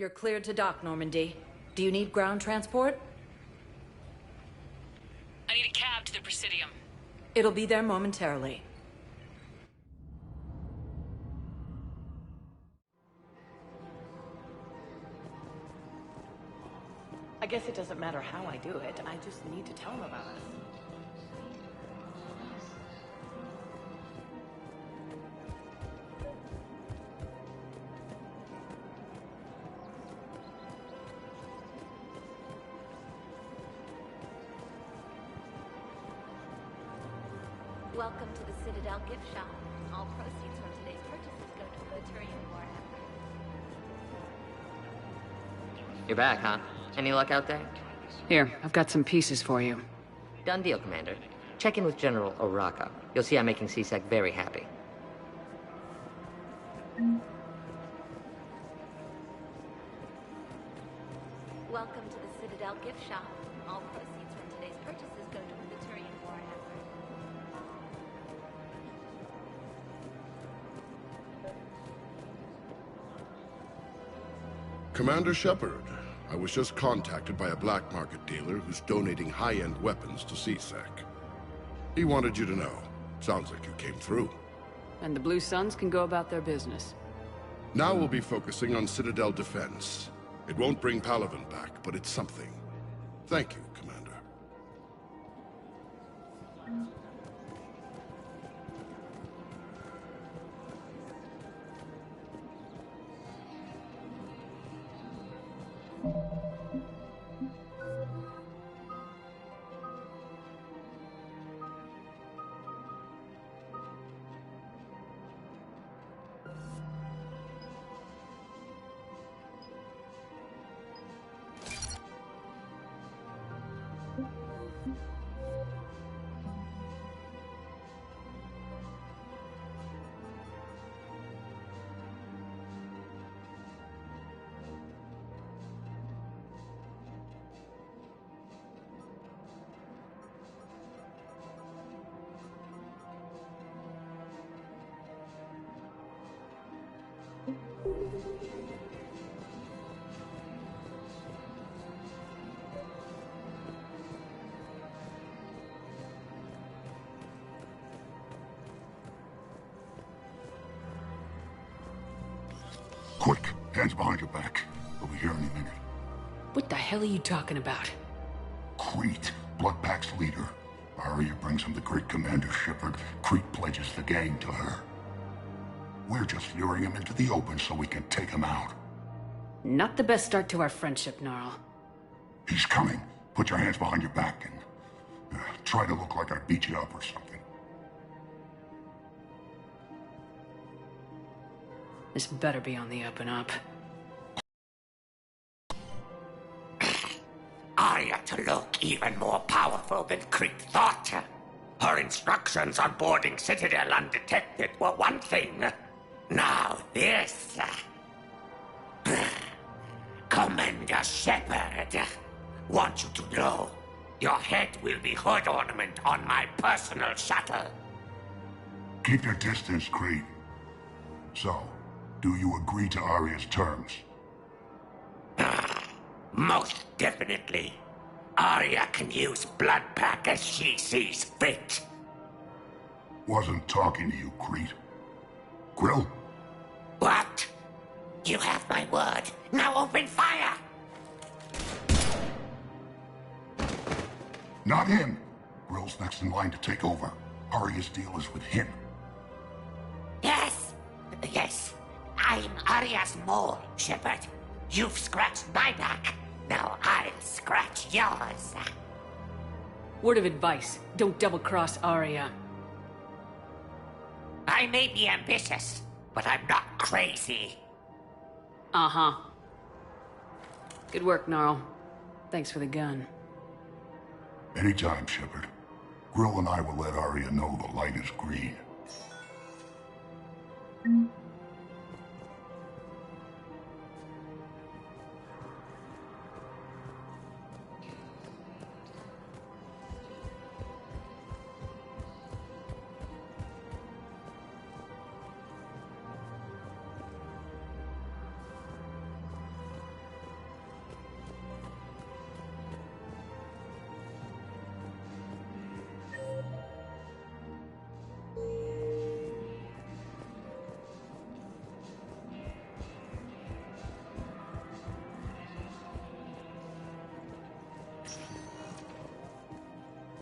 You're cleared to dock, Normandy. Do you need ground transport? I need a cab to the Presidium. It'll be there momentarily. I guess it doesn't matter how I do it. I just need to tell him about us. Welcome to the Citadel gift shop. All proceeds from today's purchases go to the Turian War effort. You're back, huh? Any luck out there? Here, I've got some pieces for you. Done deal, Commander. Check in with General Oraka. You'll see I'm making C-Sec very happy. Welcome to the Citadel gift shop. All proceeds from today's purchases go to the Turian War effort. Commander Shepard, I was just contacted by a black market dealer who's donating high-end weapons to C-Sec. He wanted you to know. Sounds like you came through. And the Blue Suns can go about their business. Now we'll be focusing on Citadel defense. It won't bring Palaven back, but it's something. Thank you, Commander. Quick, hands behind your back. We'll be here any minute. What the hell are you talking about? Crete, Bloodpack's leader. Arya brings him the great Commander Shepard. Crete pledges the gang to her. We're just luring him into the open so we can take him out. Not the best start to our friendship, Gnarl. He's coming. Put your hands behind your back and try to look like I beat you up or something. This better be on the up and up. Arya to look even more powerful than Crete thought. Her instructions on boarding Citadel undetected were one thing. Now this. Commander Shepard, want you to know, your head will be hood ornament on my personal shuttle. Keep your distance, Crete. So, do you agree to Arya's terms? Most definitely. Arya can use Bloodpack as she sees fit. Wasn't talking to you, Crete. Grill? What? You have my word. Now open fire! Not him. Grill's next in line to take over. Arya's deal is with him. Yes. Yes. I'm Arya's mole, Shepard. You've scratched my back. Now I'll scratch yours. Word of advice, don't double-cross Arya. I may be ambitious, but I'm not crazy. Uh-huh. Good work, Gnarl. Thanks for the gun. Anytime, Shepard. Grill and I will let Arya know the light is green.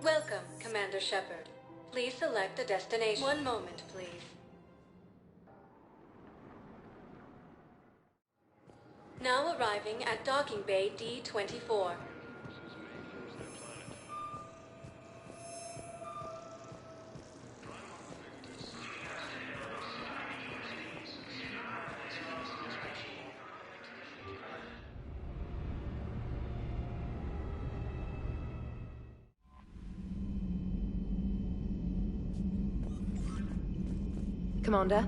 Welcome, Commander Shepard. Please select a destination. One moment, please. Now arriving at Docking Bay D-24. Commander?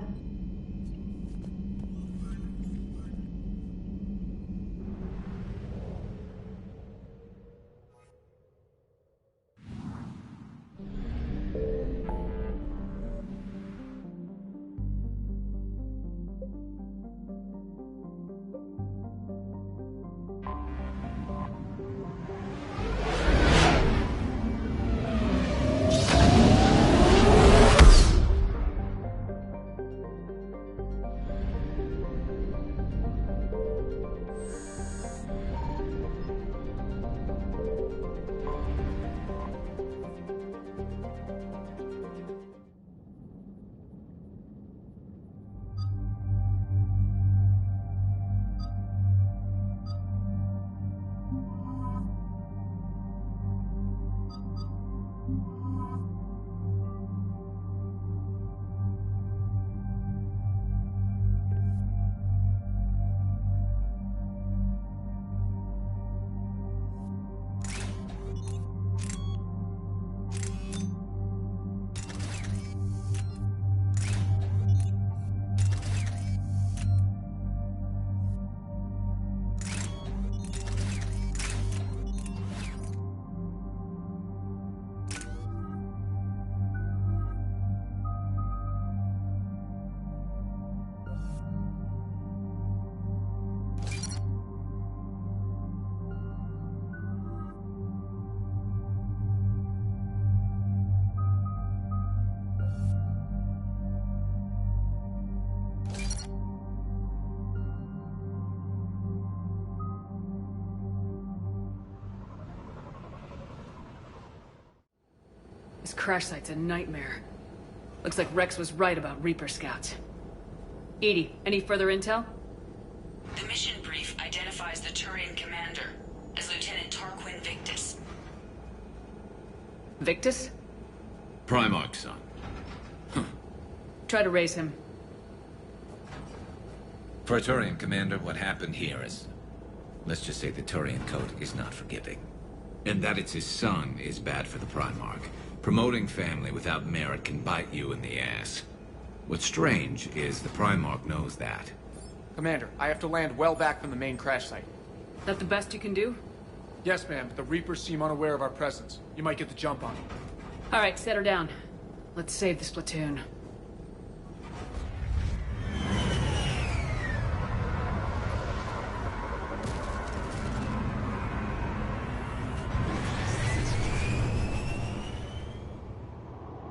This crash site's a nightmare. Looks like Rex was right about Reaper scouts. EDI, any further intel? The mission brief identifies the Turian commander as Lieutenant Tarquin Victus. Victus? Primarch's son. Try to raise him. For a Turian commander, what happened here is... let's just say the Turian code is not forgiving. And that it's his son is bad for the Primarch. Promoting family without merit can bite you in the ass. What's strange is the Primarch knows that. Commander, I have to land well back from the main crash site. That the best you can do? Yes, ma'am, but the Reapers seem unaware of our presence. You might get the jump on them. Alright, set her down. Let's save this platoon.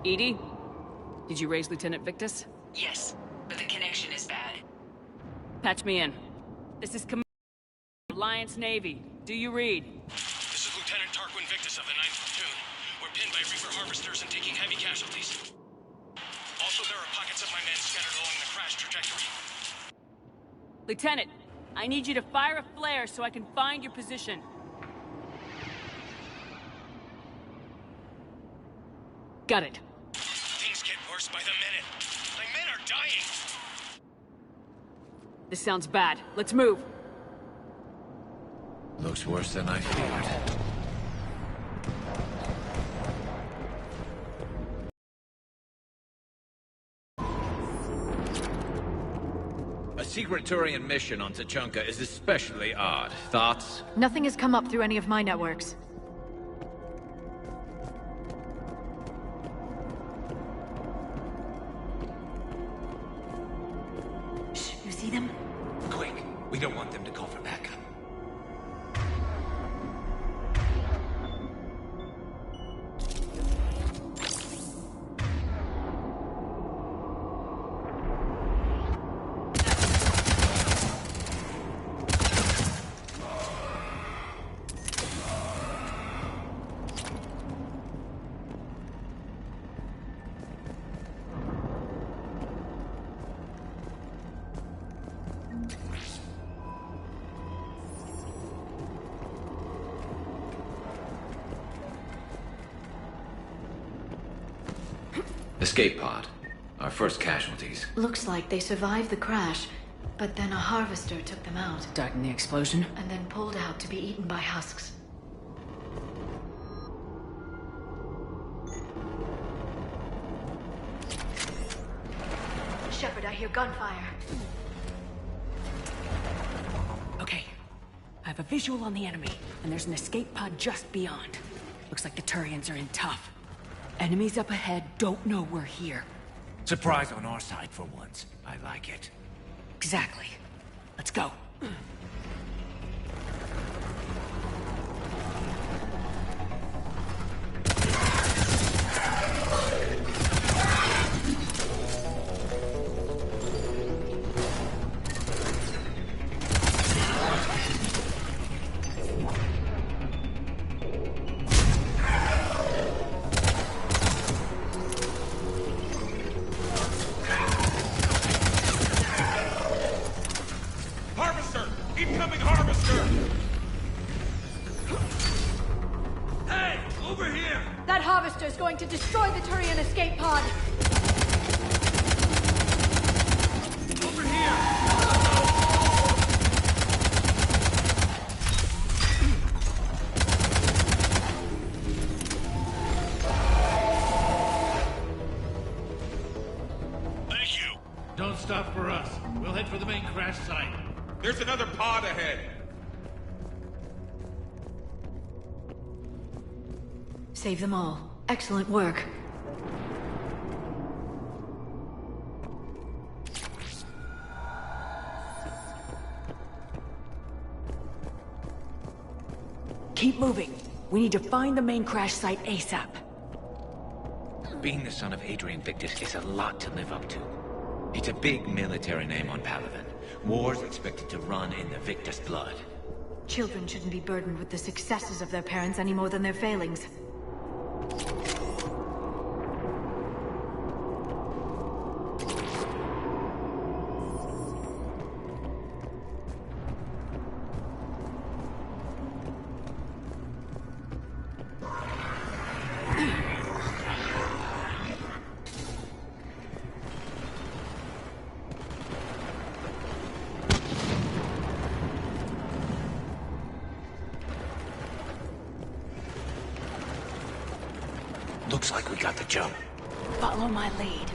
EDI? Did you raise Lieutenant Victus? Yes, but the connection is bad. Patch me in. This is Commander Alliance Navy. Do you read? This is Lieutenant Tarquin Victus of the 9th Platoon. We're pinned by Reaper harvesters and taking heavy casualties. Also, there are pockets of my men scattered along the crash trajectory. Lieutenant, I need you to fire a flare so I can find your position. Got it. Things get worse by the minute. My men are dying! This sounds bad. Let's move. Looks worse than I feared. A secret Turian mission on Tuchanka is especially odd. Thoughts? Nothing has come up through any of my networks. You see them? Quick, we don't want them to call for backup. Escape pod. Our first casualties. Looks like they survived the crash, but then a harvester took them out. Died in the explosion? And then pulled out to be eaten by husks. Shepard, I hear gunfire. Okay. I have a visual on the enemy, and there's an escape pod just beyond. Looks like the Turians are in tough. Enemies up ahead don't know we're here. Surprise on our side for once. I like it. Exactly. Let's go. Harvester! Incoming harvester! Hey! Over here! That harvester is going to destroy the Turian escape pod! Over here! Thank you. Don't stop for us. We'll head for the main crash site. There's another pod ahead. Save them all. Excellent work. Keep moving. We need to find the main crash site ASAP. Being the son of Adrian Victus is a lot to live up to. It's a big military name on Palaven. War's expected to run in the Victus blood. Children shouldn't be burdened with the successes of their parents any more than their failings. Looks like we got the jump. Follow my lead.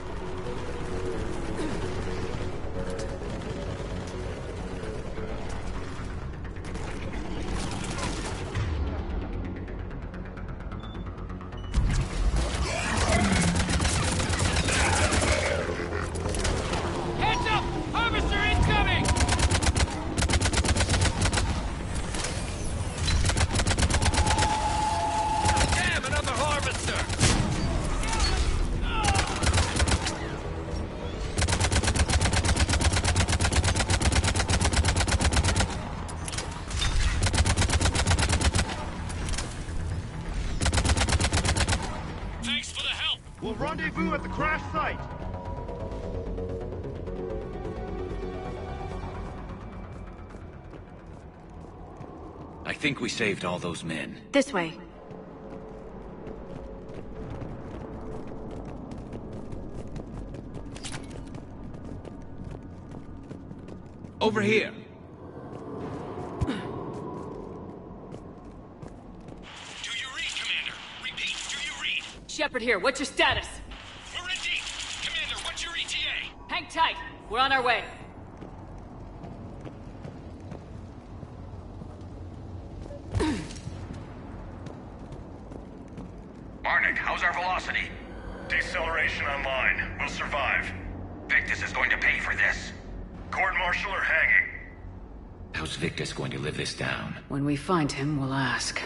Heads up! Harvester incoming! Damn, another harvester! Thanks for the help! We'll rendezvous at the crash site. I think we saved all those men. This way. Over here. Do you read, Commander? Repeat, do you read? Shepard here, what's your status? We're in deep. Commander, what's your ETA? Hang tight. We're on our way. Arnik, how's our velocity? Deceleration online. We'll survive. Victus is going to pay for this. Court-martial or hanging? How's Victus going to live this down? When we find him, we'll ask.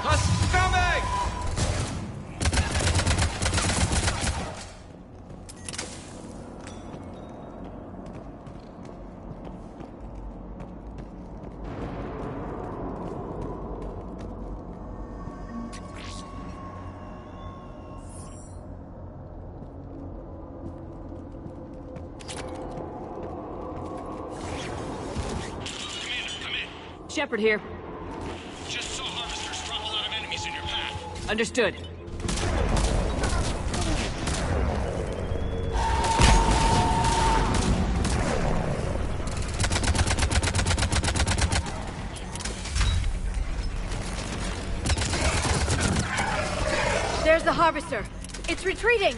Us coming! Shepard here. Just saw Understood. There's the Harvester. It's retreating!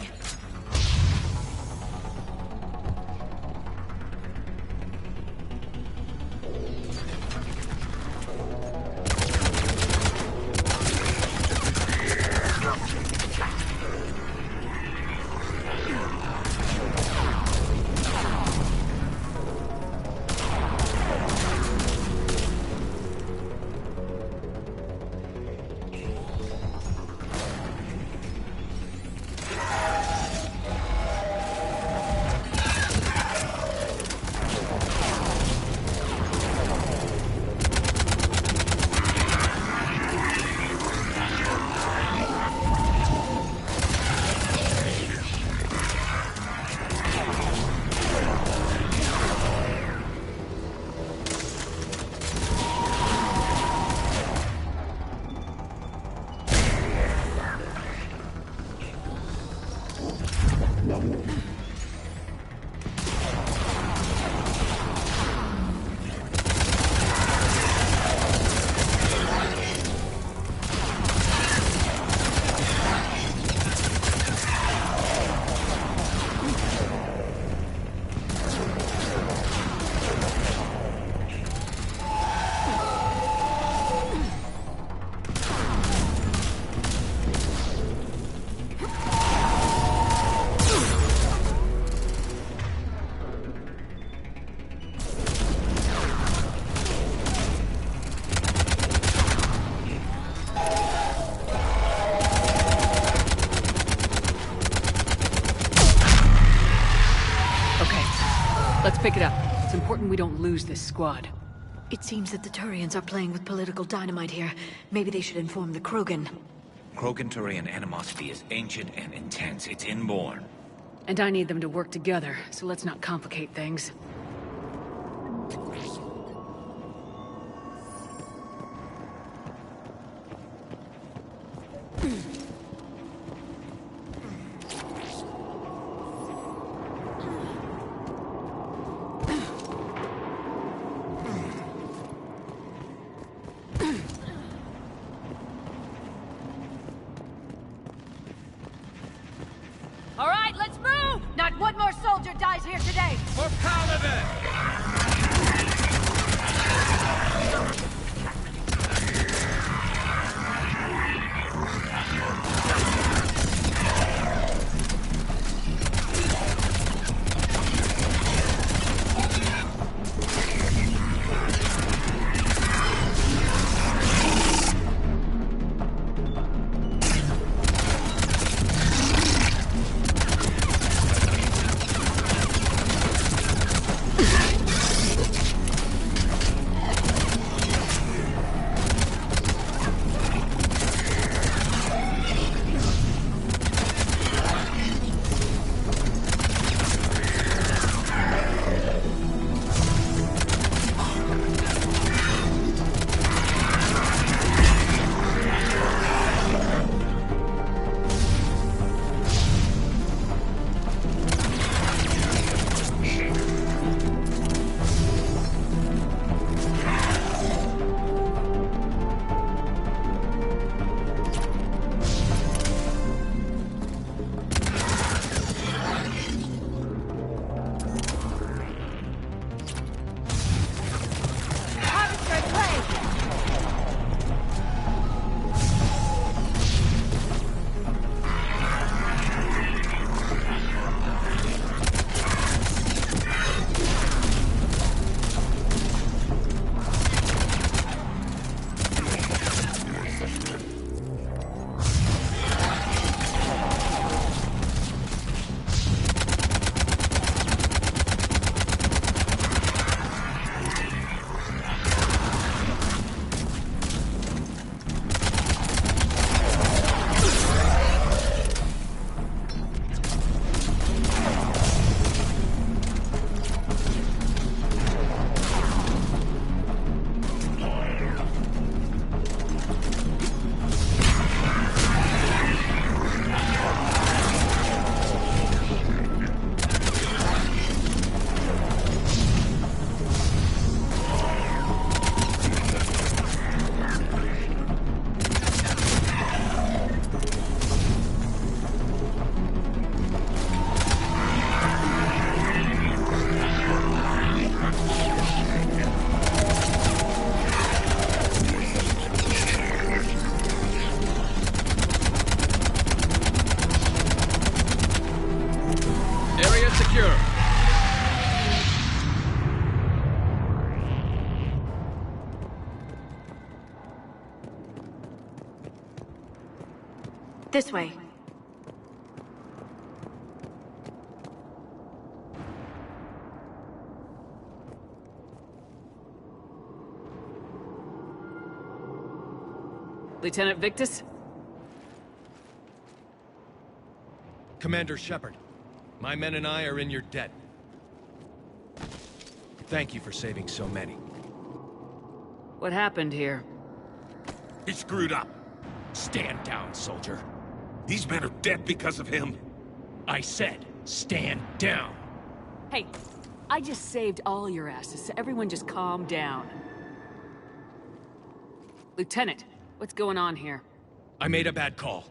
Let's pick it up. It's important we don't lose this squad. It seems that the Turians are playing with political dynamite here. Maybe they should inform the Krogan. Krogan-Turian animosity is ancient and intense. It's inborn. And I need them to work together, so let's not complicate things. All right, let's move! Not one more soldier dies here today! For Paladin! This way. Lieutenant Victus? Commander Shepard, my men and I are in your debt. Thank you for saving so many. What happened here? He screwed up. Stand down, soldier. These men are dead because of him. I said, stand down. Hey, I just saved all your asses, so everyone just calm down. Lieutenant, what's going on here? I made a bad call.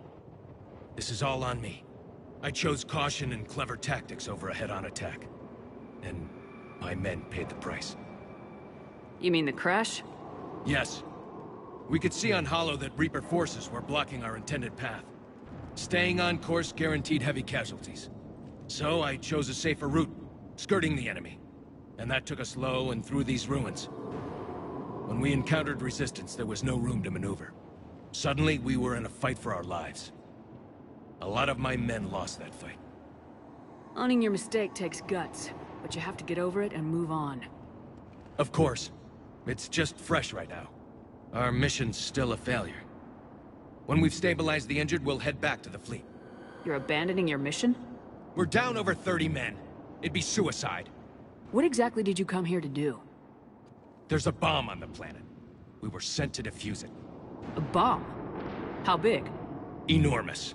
This is all on me. I chose caution and clever tactics over a head-on attack. And my men paid the price. You mean the crash? Yes. We could see on Hollow that Reaper forces were blocking our intended path. Staying on course guaranteed heavy casualties. So I chose a safer route, skirting the enemy. And that took us low and through these ruins. When we encountered resistance, there was no room to maneuver. Suddenly, we were in a fight for our lives. A lot of my men lost that fight. Owning your mistake takes guts, but you have to get over it and move on. Of course. It's just fresh right now. Our mission's still a failure. When we've stabilized the injured, we'll head back to the fleet. You're abandoning your mission? We're down over 30 men. It'd be suicide. What exactly did you come here to do? There's a bomb on the planet. We were sent to defuse it. A bomb? How big? Enormous.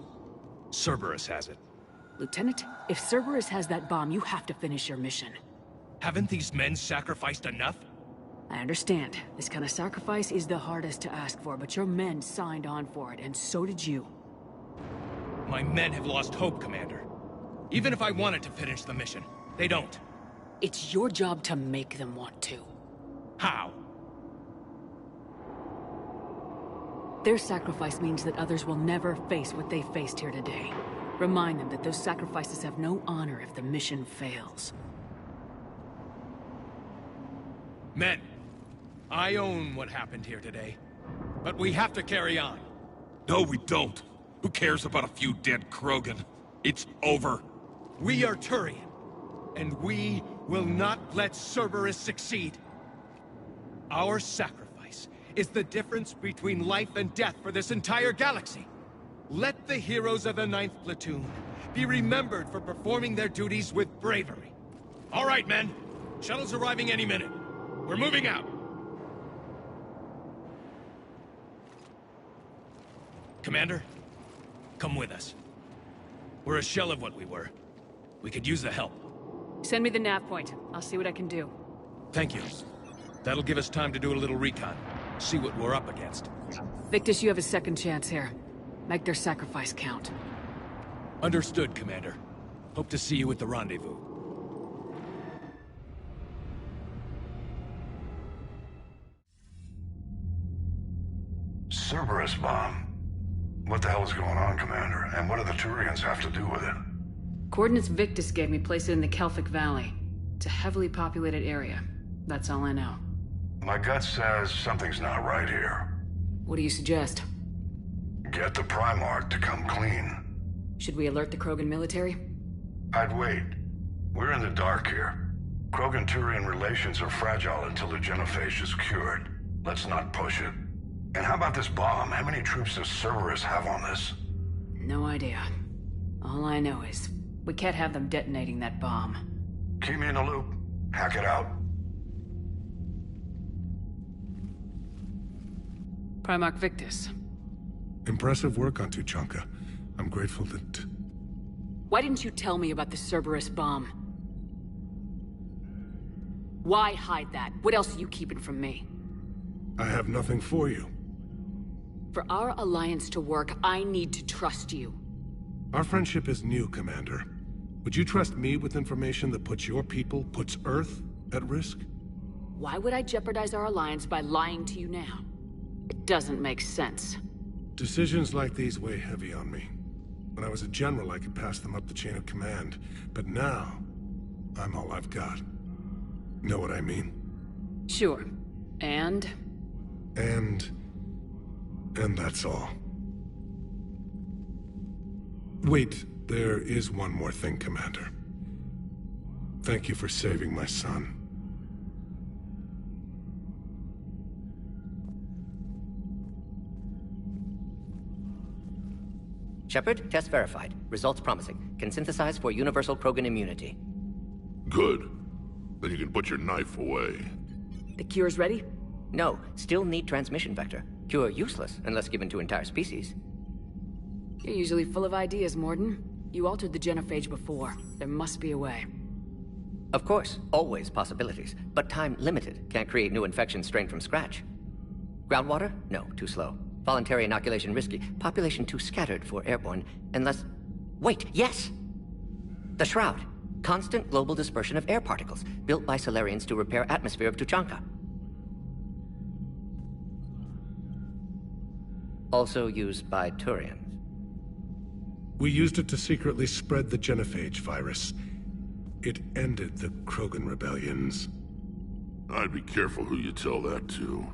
Cerberus has it. Lieutenant, if Cerberus has that bomb, you have to finish your mission. Haven't these men sacrificed enough? I understand. This kind of sacrifice is the hardest to ask for, but your men signed on for it, and so did you. My men have lost hope, Commander. Even if I wanted to finish the mission, they don't. It's your job to make them want to. How? Their sacrifice means that others will never face what they faced here today. Remind them that those sacrifices have no honor if the mission fails. Men, I own what happened here today. But we have to carry on. No, we don't. Who cares about a few dead Krogan? It's over. We are Turian, and we will not let Cerberus succeed. Our sacrifice is the difference between life and death for this entire galaxy. Let the heroes of the 9th Platoon be remembered for performing their duties with bravery. All right, men. Shuttle's arriving any minute. We're moving out. Commander, come with us. We're a shell of what we were. We could use the help. Send me the nav point. I'll see what I can do. Thank you. That'll give us time to do a little recon. See what we're up against. Victus, you have a second chance here. Make their sacrifice count. Understood, Commander. Hope to see you at the rendezvous. Cerberus bomb. What the hell is going on, Commander? And what do the Turians have to do with it? Coordinates Victus gave me place it in the Kelphic Valley. It's a heavily populated area. That's all I know. My gut says something's not right here. What do you suggest? Get the Primarch to come clean. Should we alert the Krogan military? I'd wait. We're in the dark here. Krogan-Turian relations are fragile until the genophage is cured. Let's not push it. And how about this bomb? How many troops does Cerberus have on this? No idea. All I know is, we can't have them detonating that bomb. Keep me in the loop. Hack it out. Primarch Victus. Impressive work on Tuchanka. I'm grateful that... Why didn't you tell me about the Cerberus bomb? Why hide that? What else are you keeping from me? I have nothing for you. For our alliance to work, I need to trust you. Our friendship is new, Commander. Would you trust me with information that puts your people, puts Earth, at risk? Why would I jeopardize our alliance by lying to you now? It doesn't make sense. Decisions like these weigh heavy on me. When I was a general, I could pass them up the chain of command. But now, I'm all I've got. Know what I mean? Sure. And that's all. Wait, there is one more thing, Commander. Thank you for saving my son. Shepard, test verified. Results promising. Can synthesize for universal Krogan immunity. Good. Then you can put your knife away. The cure's ready? No, still need transmission vector. Cure useless unless given to entire species. You're usually full of ideas, Mordin. You altered the genophage before. There must be a way. Of course, always possibilities, but time limited. Can't create new infections strained from scratch. Groundwater? No, too slow. Voluntary inoculation risky. Population too scattered for airborne, unless... Wait, yes! The Shroud. Constant global dispersion of air particles, built by Solarians to repair atmosphere of Tuchanka. Also used by Turians. We used it to secretly spread the genophage virus. It ended the Krogan rebellions. I'd be careful who you tell that to.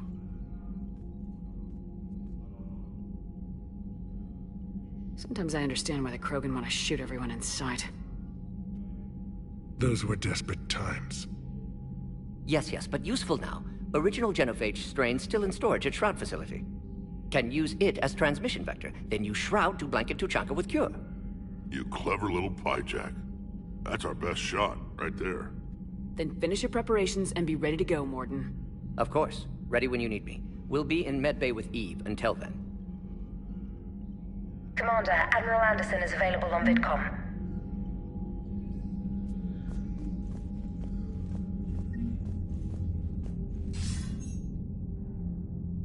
Sometimes I understand why the Krogan want to shoot everyone in sight. Those were desperate times. Yes, but useful now. Original genophage strain still in storage at Shroud facility. Can use it as transmission vector, then use Shroud to blanket Tuchanka with cure. You clever little pyjak. That's our best shot, right there. Then finish your preparations and be ready to go, Mordin. Of course. Ready when you need me. We'll be in medbay with Eve until then. Commander, Admiral Anderson is available on VidCom.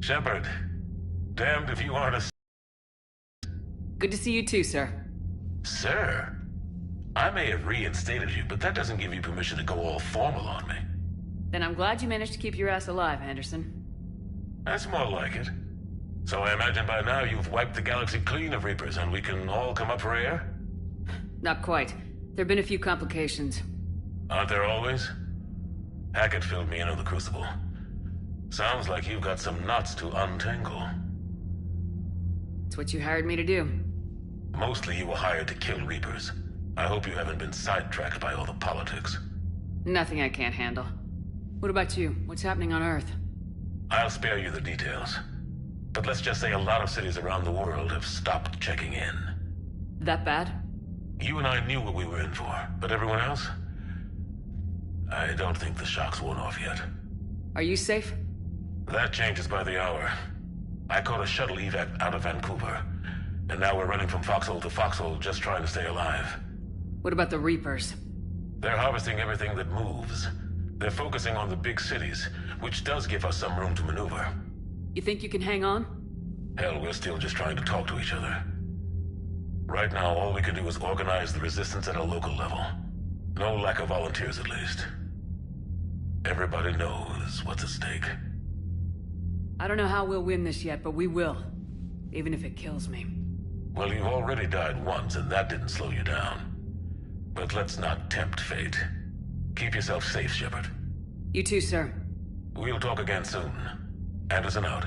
Shepard, damned if you aren't a... Good to see you too, sir. Sir? I may have reinstated you, but that doesn't give you permission to go all formal on me. Then I'm glad you managed to keep your ass alive, Anderson. That's more like it. So I imagine by now you've wiped the galaxy clean of Reapers and we can all come up for air? Not quite. There've been a few complications. Aren't there always? Hackett filled me in on the Crucible. Sounds like you've got some knots to untangle. It's what you hired me to do. Mostly you were hired to kill Reapers. I hope you haven't been sidetracked by all the politics. Nothing I can't handle. What about you? What's happening on Earth? I'll spare you the details. But let's just say a lot of cities around the world have stopped checking in. That bad? You and I knew what we were in for, but everyone else? I don't think the shock's worn off yet. Are you safe? That changes by the hour. I caught a shuttle evac out of Vancouver, and now we're running from foxhole to foxhole just trying to stay alive. What about the Reapers? They're harvesting everything that moves. They're focusing on the big cities, which does give us some room to maneuver. You think you can hang on? Hell, we're still just trying to talk to each other. Right now, all we can do is organize the resistance at a local level. No lack of volunteers, at least. Everybody knows what's at stake. I don't know how we'll win this yet, but we will. Even if it kills me. Well, you've already died once, and that didn't slow you down. But let's not tempt fate. Keep yourself safe, Shepard. You too, sir. We'll talk again soon. Anderson out.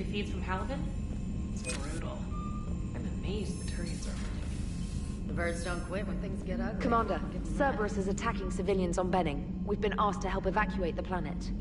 feeds from Halavan? It's brutal. I'm amazed the Turians are holding. The birds don't quit when things get ugly. Commander, Cerberus is attacking civilians on Benning. We've been asked to help evacuate the planet.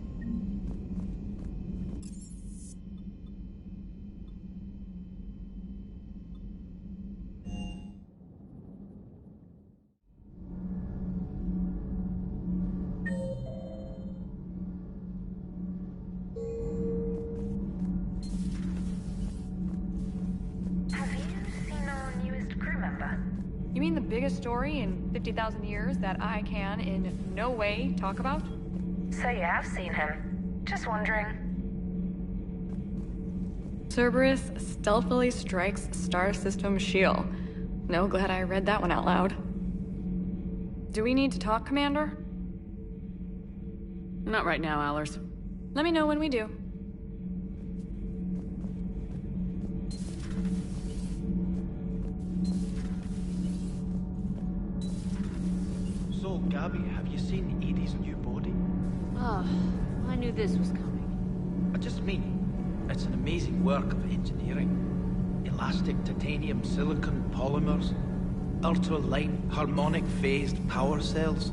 You mean the biggest story in 50,000 years that I can, in no way, talk about? So you have seen him. Just wondering. Cerberus stealthily strikes Star System shield. No, glad I read that one out loud. Do we need to talk, Commander? Not right now, Allers. Let me know when we do. So, Gabby, have you seen Edie's new body? Oh, I knew this was coming. I just mean, it's an amazing work of engineering. Elastic titanium silicon polymers, ultra-light harmonic phased power cells.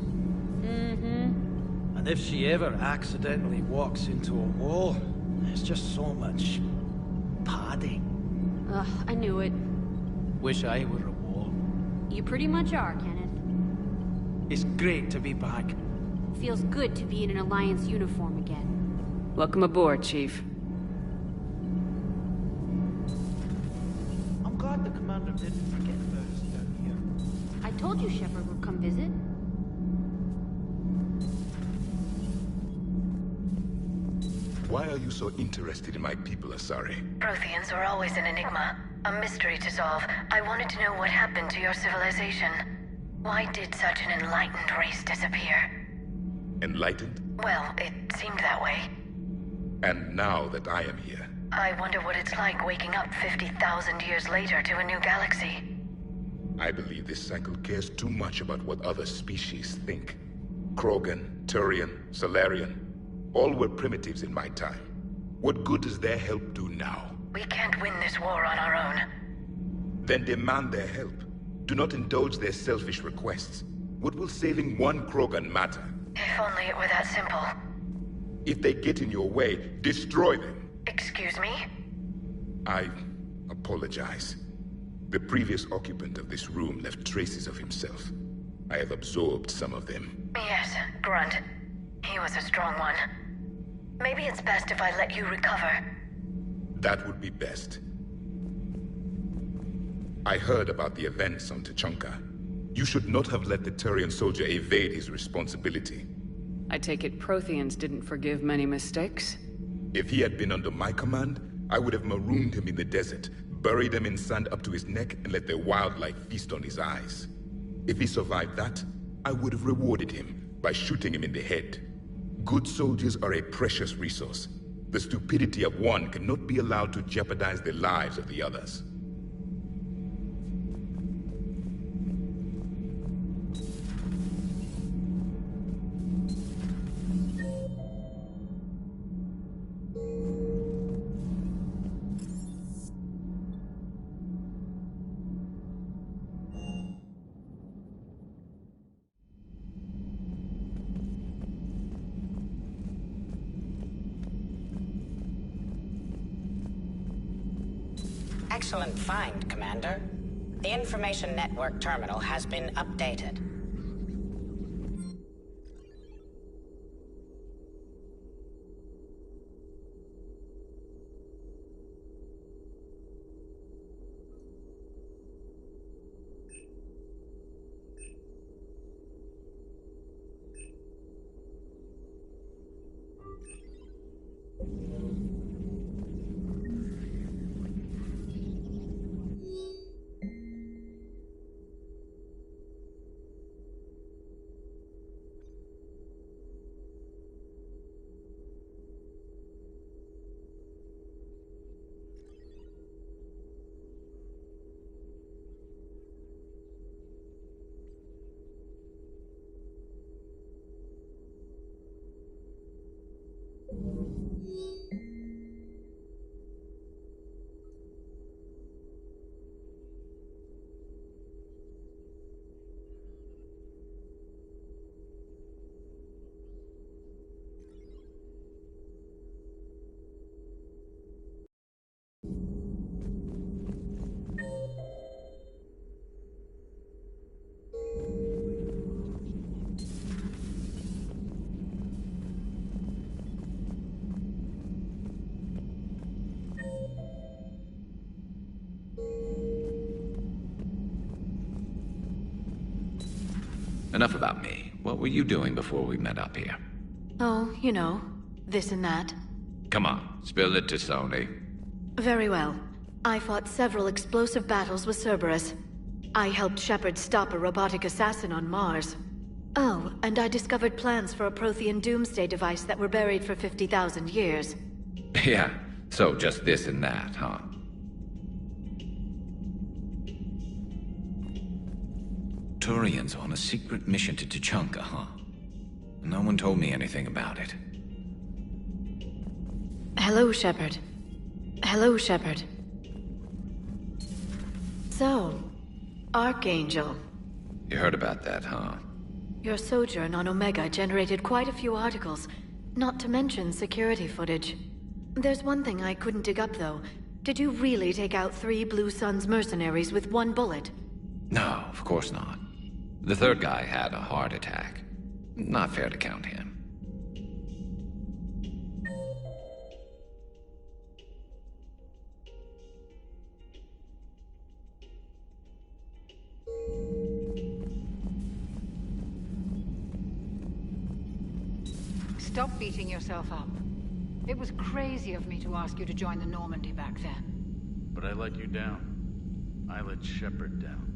Mm-hmm. And if she ever accidentally walks into a wall, there's just so much padding. Ugh, I knew it. Wish I were a wall. You pretty much are, Kenneth. It's great to be back. Feels good to be in an Alliance uniform again. Welcome aboard, Chief. I'm glad the commander didn't forget about us down here. I told you Shepard would come visit. Why are you so interested in my people, Asari? Protheans are always an enigma, a mystery to solve. I wanted to know what happened to your civilization. Why did such an enlightened race disappear? Enlightened? Well, it seemed that way. And now that I am here, I wonder what it's like waking up 50,000 years later to a new galaxy. I believe this cycle cares too much about what other species think. Krogan, Turian, Salarian, all were primitives in my time. What good does their help do now? We can't win this war on our own. Then demand their help. Do not indulge their selfish requests. What will saving one Krogan matter? If only it were that simple. If they get in your way, destroy them. Excuse me? I apologize. The previous occupant of this room left traces of himself. I have absorbed some of them. Yes, Grunt. He was a strong one. Maybe it's best if I let you recover. That would be best. I heard about the events on Tuchanka. You should not have let the Turian soldier evade his responsibility. I take it Protheans didn't forgive many mistakes? If he had been under my command, I would have marooned him in the desert, buried him in sand up to his neck, and let their wildlife feast on his eyes. If he survived that, I would have rewarded him by shooting him in the head. Good soldiers are a precious resource. The stupidity of one cannot be allowed to jeopardize the lives of the others. Excellent find, Commander. The Information Network terminal has been updated. Enough about me. What were you doing before we met up here? Oh, you know, this and that. Come on, spill it to Sony. Very well. I fought several explosive battles with Cerberus. I helped Shepard stop a robotic assassin on Mars. Oh, and I discovered plans for a Prothean doomsday device that were buried for 50,000 years. Yeah, so just this and that, huh? Turians on a secret mission to Tuchanka, huh? No one told me anything about it. Hello, Shepard. Hello, Shepard. So, Archangel. You heard about that, huh? Your sojourn on Omega generated quite a few articles, not to mention security footage. There's one thing I couldn't dig up, though. Did you really take out 3 Blue Suns mercenaries with 1 bullet? No, of course not. The third guy had a heart attack. Not fair to count him. Stop beating yourself up. It was crazy of me to ask you to join the Normandy back then. But I let you down. I let Shepard down.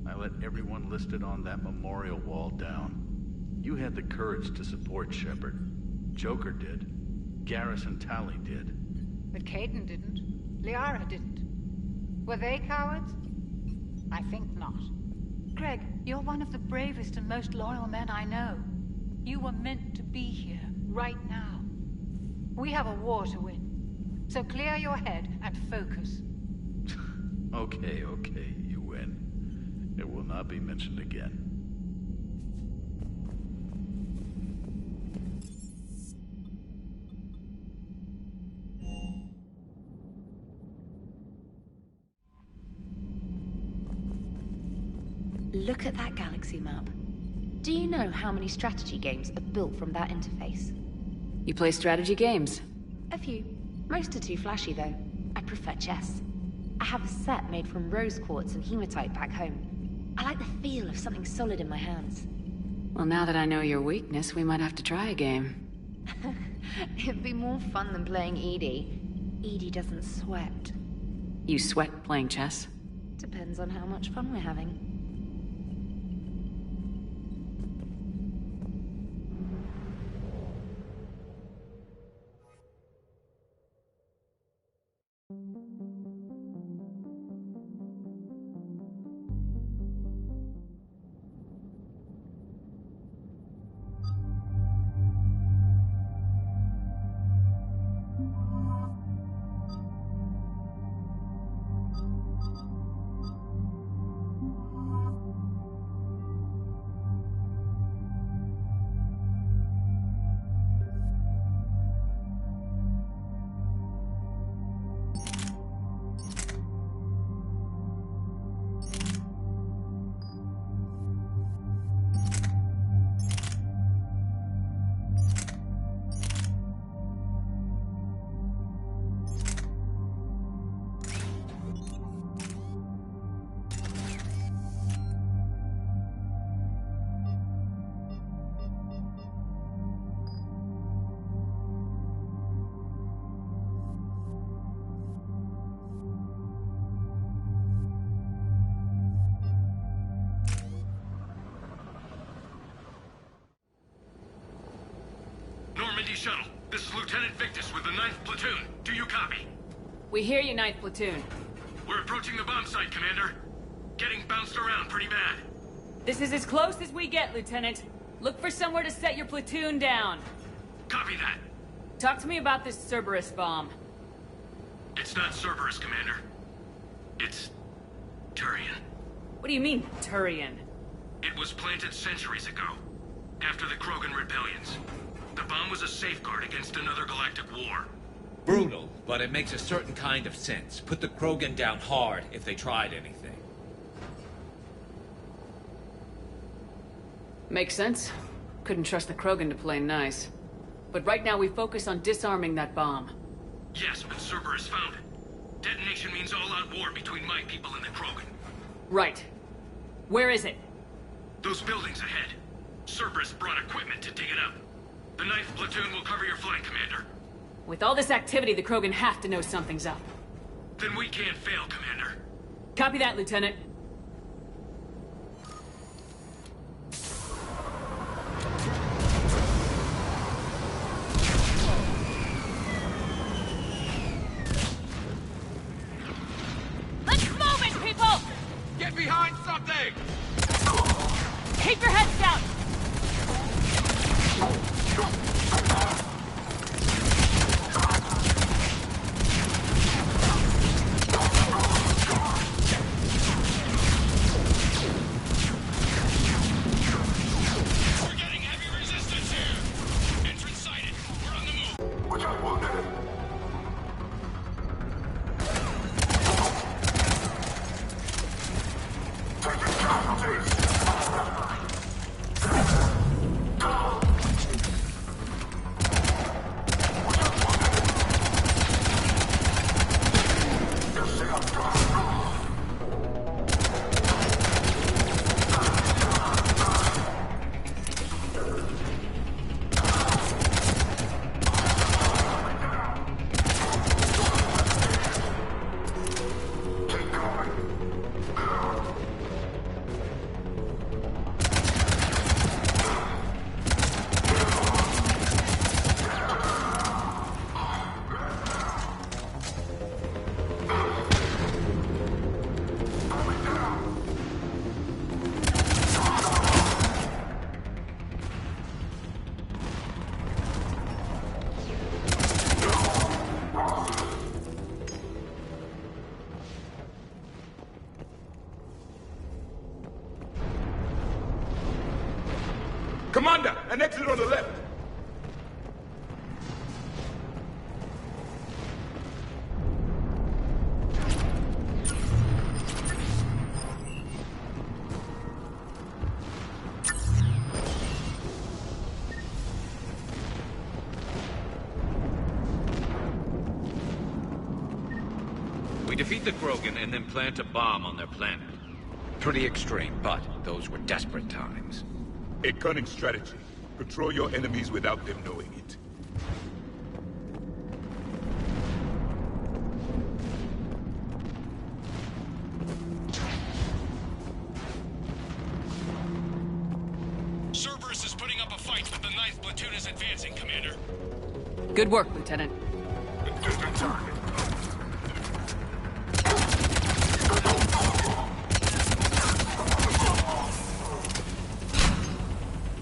I let everyone listed on that memorial wall down. You had the courage to support Shepard. Joker did. Garrus and Tali did. But Kaidan didn't. Liara didn't. Were they cowards? I think not. Greg, you're one of the bravest and most loyal men I know. You were meant to be here, right now. We have a war to win. So clear your head and focus. Okay, you win. It will not be mentioned again. Look at that galaxy map. Do you know how many strategy games are built from that interface? You play strategy games? A few. Most are too flashy, though. I prefer chess. I have a set made from rose quartz and hematite back home. I like the feel of something solid in my hands. Well, now that I know your weakness, we might have to try a game. It'd be more fun than playing EDI. EDI doesn't sweat. You sweat playing chess? Depends on how much fun we're having. Normandy Shuttle, this is Lieutenant Victus with the 9th Platoon. Do you copy? We hear you, 9th Platoon. We're approaching the bomb site, Commander. Getting bounced around pretty bad. This is as close as we get, Lieutenant. Look for somewhere to set your platoon down. Copy that. Talk to me about this Cerberus bomb. It's not Cerberus, Commander. It's Turian. What do you mean, Turian? It was planted centuries ago, after the Krogan rebellions. The bomb was a safeguard against another galactic war. Brutal, but it makes a certain kind of sense. Put the Krogan down hard if they tried anything. Makes sense. Couldn't trust the Krogan to play nice. But right now we focus on disarming that bomb. Yes, but Cerberus found it. Detonation means all-out war between my people and the Krogan. Right. Where is it? Those buildings ahead. Cerberus brought equipment to dig it up. The 9th platoon will cover your flank, Commander. With all this activity, the Krogan have to know something's up. Then we can't fail, Commander. Copy that, Lieutenant. Let's move it, people! Get behind something! Keep your heads down! We're getting heavy resistance here! Entrance sighted. We're on the move. Watch out, wounded. Taking casualties. Commander, an exit on the left. We defeat the Krogan and then plant a bomb on their planet. Pretty extreme, but those were desperate times. A cunning strategy. Control your enemies without them knowing it. Cerberus is putting up a fight, but the 9th platoon is advancing, Commander. Good work, Lieutenant. Target.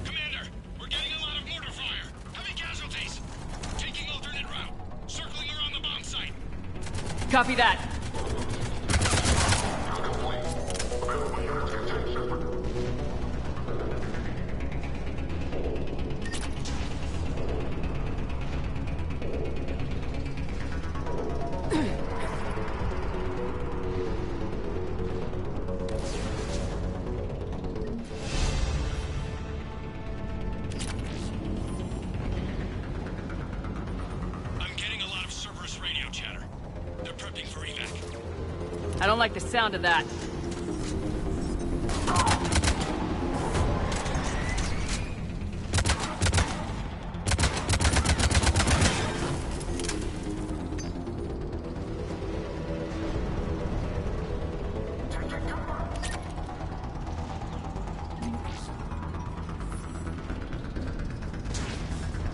Commander, we're getting a lot of mortar fire. Heavy casualties. Taking alternate route. Circling around the bomb site. Copy that. I'm getting a lot of Cerberus radio chatter. They're prepping for evac. I don't like the sound of that.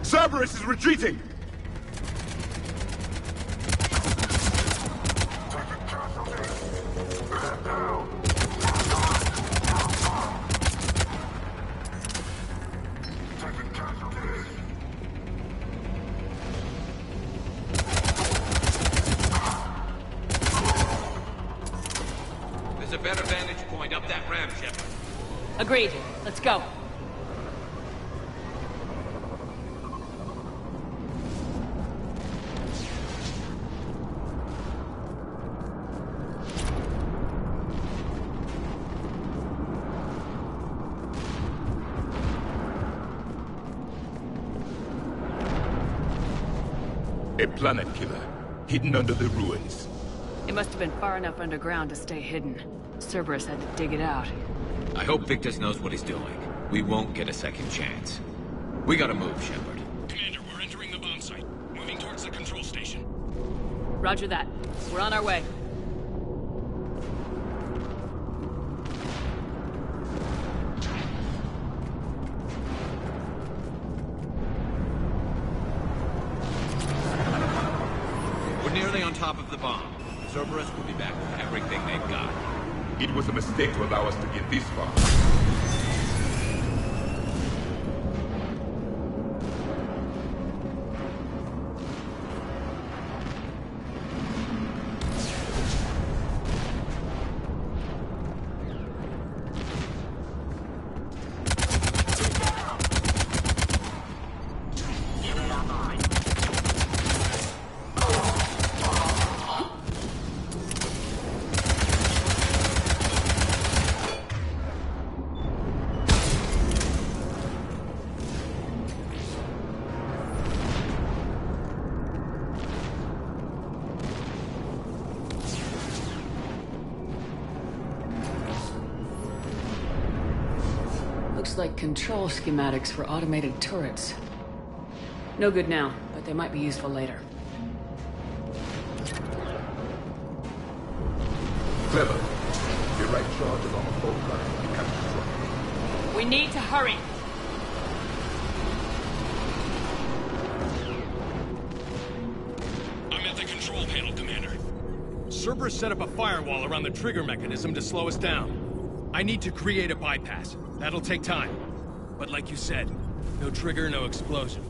Cerberus is retreating! There's a better vantage point up that ramp, Shepard. Agreed. Let's go. A planet killer, hidden under the ruins. It must have been far enough underground to stay hidden. Cerberus had to dig it out. I hope Victus knows what he's doing. We won't get a second chance. We gotta move, Shepard. Commander, we're entering the bomb site. Moving towards the control station. Roger that. We're on our way. We're nearly on top of the bomb. Cerberus will be back with everything they've got. It was a mistake to allow us to get this far. Looks like control schematics for automated turrets. No good now, but they might be useful later. Clever. The right charge is on the fault line. You can't control. We need to hurry. I'm at the control panel, Commander. Cerberus set up a firewall around the trigger mechanism to slow us down. I need to create a bypass. That'll take time. But like you said, no trigger, no explosion.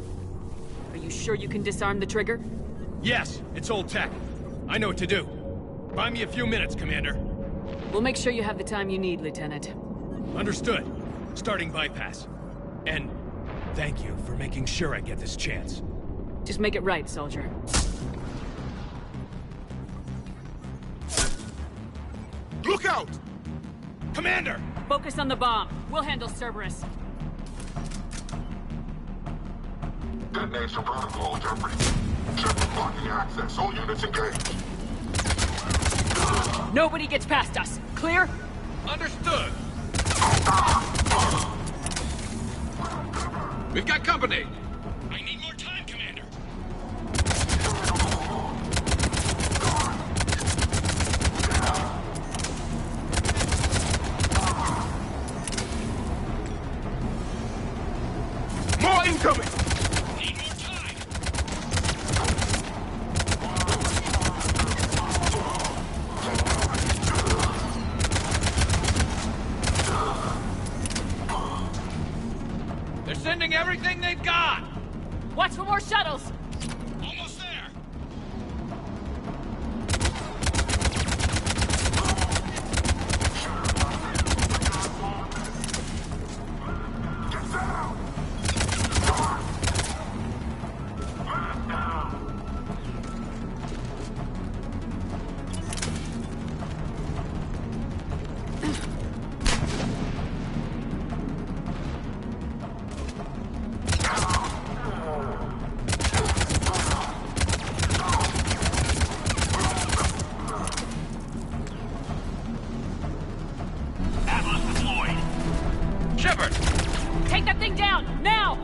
Are you sure you can disarm the trigger? Yes, it's old tech. I know what to do. Buy me a few minutes, Commander. We'll make sure you have the time you need, Lieutenant. Understood. Starting bypass. And thank you for making sure I get this chance. Just make it right, soldier. Look out! Commander! Focus on the bomb. We'll handle Cerberus. Detonation protocol interpreted. Shepard blocking access. All units engaged. Nobody gets past us. Clear? Understood. We've got company. I need more time, Commander. More incoming! Need more time. They're sending everything they've got. Watch for more shuttles. Almost there. Shepard! Take that thing down, now!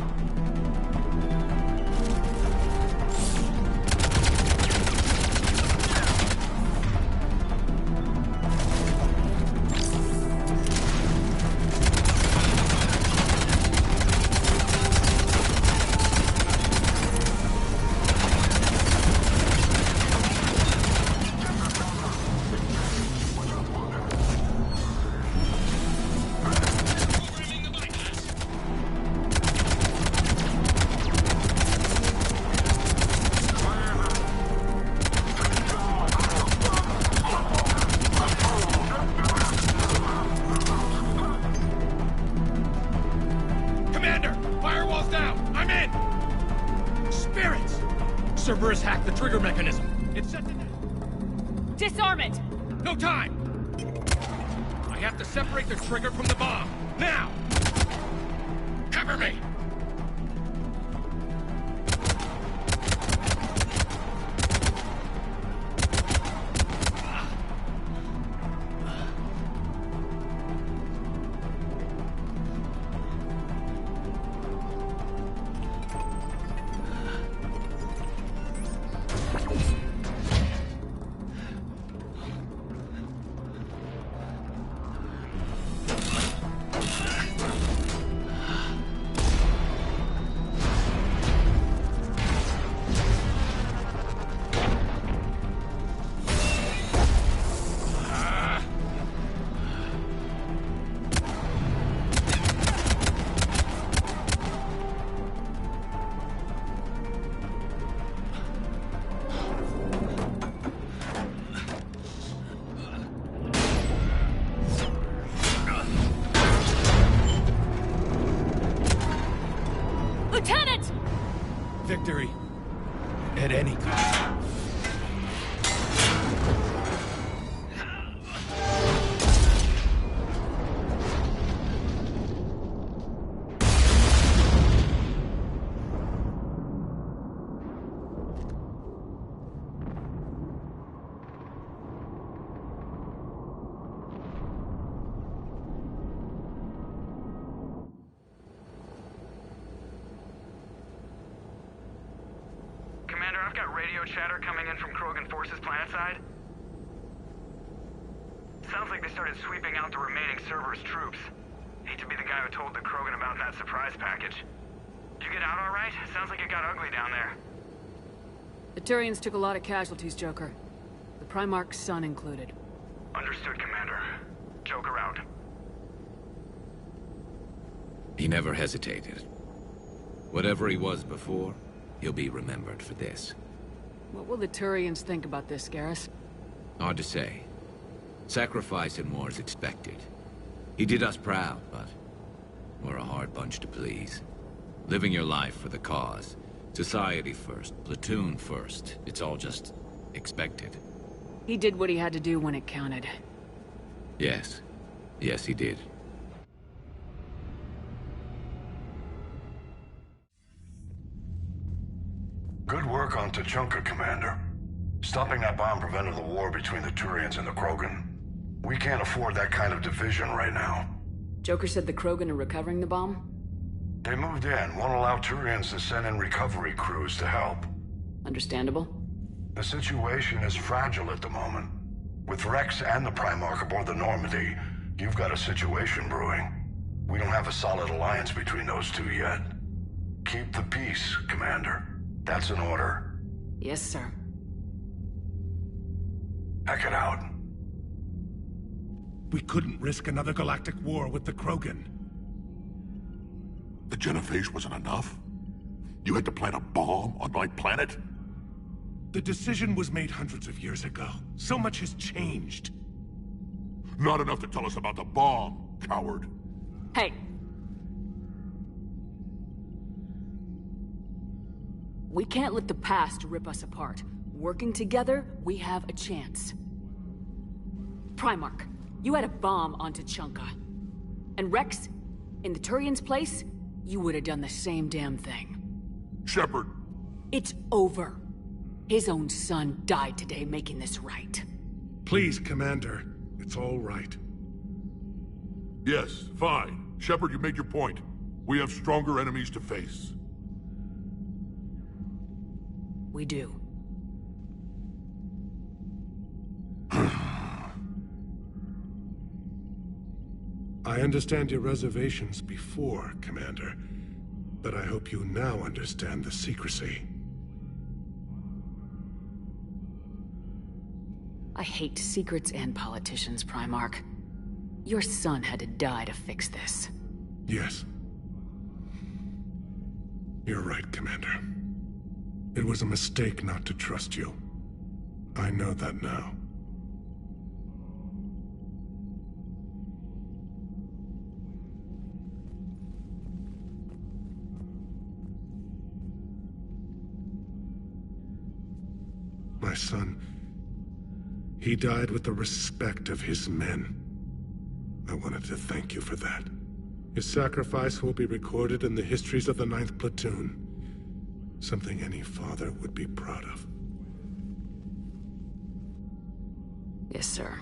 Cerberus hacked the trigger mechanism. It's set to... Disarm it! No time! I have to separate the trigger from the bomb. Now! Cover me! Victory. At any cost. Commander, I've got radio chatter coming in from Krogan forces planetside. Sounds like they started sweeping out the remaining Cerberus troops. Hate to be the guy who told the Krogan about that surprise package. Did you get out all right? Sounds like it got ugly down there. The Turians took a lot of casualties, Joker. The Primarch's son included. Understood, Commander. Joker out. He never hesitated. Whatever he was before, he'll be remembered for this. What will the Turians think about this, Garrus? Hard to say. Sacrifice in war is expected. He did us proud, but we're a hard bunch to please. Living your life for the cause. Society first, platoon first. It's all just expected. He did what he had to do when it counted. Yes. Yes, he did. Good work on Tuchanka, Commander. Stopping that bomb prevented the war between the Turians and the Krogan. We can't afford that kind of division right now. Joker said the Krogan are recovering the bomb? They moved in, won't allow Turians to send in recovery crews to help. Understandable. The situation is fragile at the moment. With Rex and the Primarch aboard the Normandy, you've got a situation brewing. We don't have a solid alliance between those two yet. Keep the peace, Commander. That's an order. Yes, sir. Heck it out. We couldn't risk another galactic war with the Krogan. The Genophage wasn't enough? You had to plant a bomb on my planet? The decision was made hundreds of years ago. So much has changed. Not enough to tell us about the bomb, coward. Hey! We can't let the past rip us apart. Working together, we have a chance. Primarch, you had a bomb on Tuchanka. And Rex, in the Turian's place, you would have done the same damn thing. Shepard! It's over. His own son died today making this right. Please, Commander. It's all right. Yes, fine. Shepard, you made your point. We have stronger enemies to face. We do. I understand your reservations before, Commander. But I hope you now understand the secrecy. I hate secrets and politicians, Primarch. Your son had to die to fix this. Yes. You're right, Commander. It was a mistake not to trust you. I know that now. My son, he died with the respect of his men. I wanted to thank you for that. His sacrifice will be recorded in the histories of the 9th Platoon. Something any father would be proud of. Yes, sir.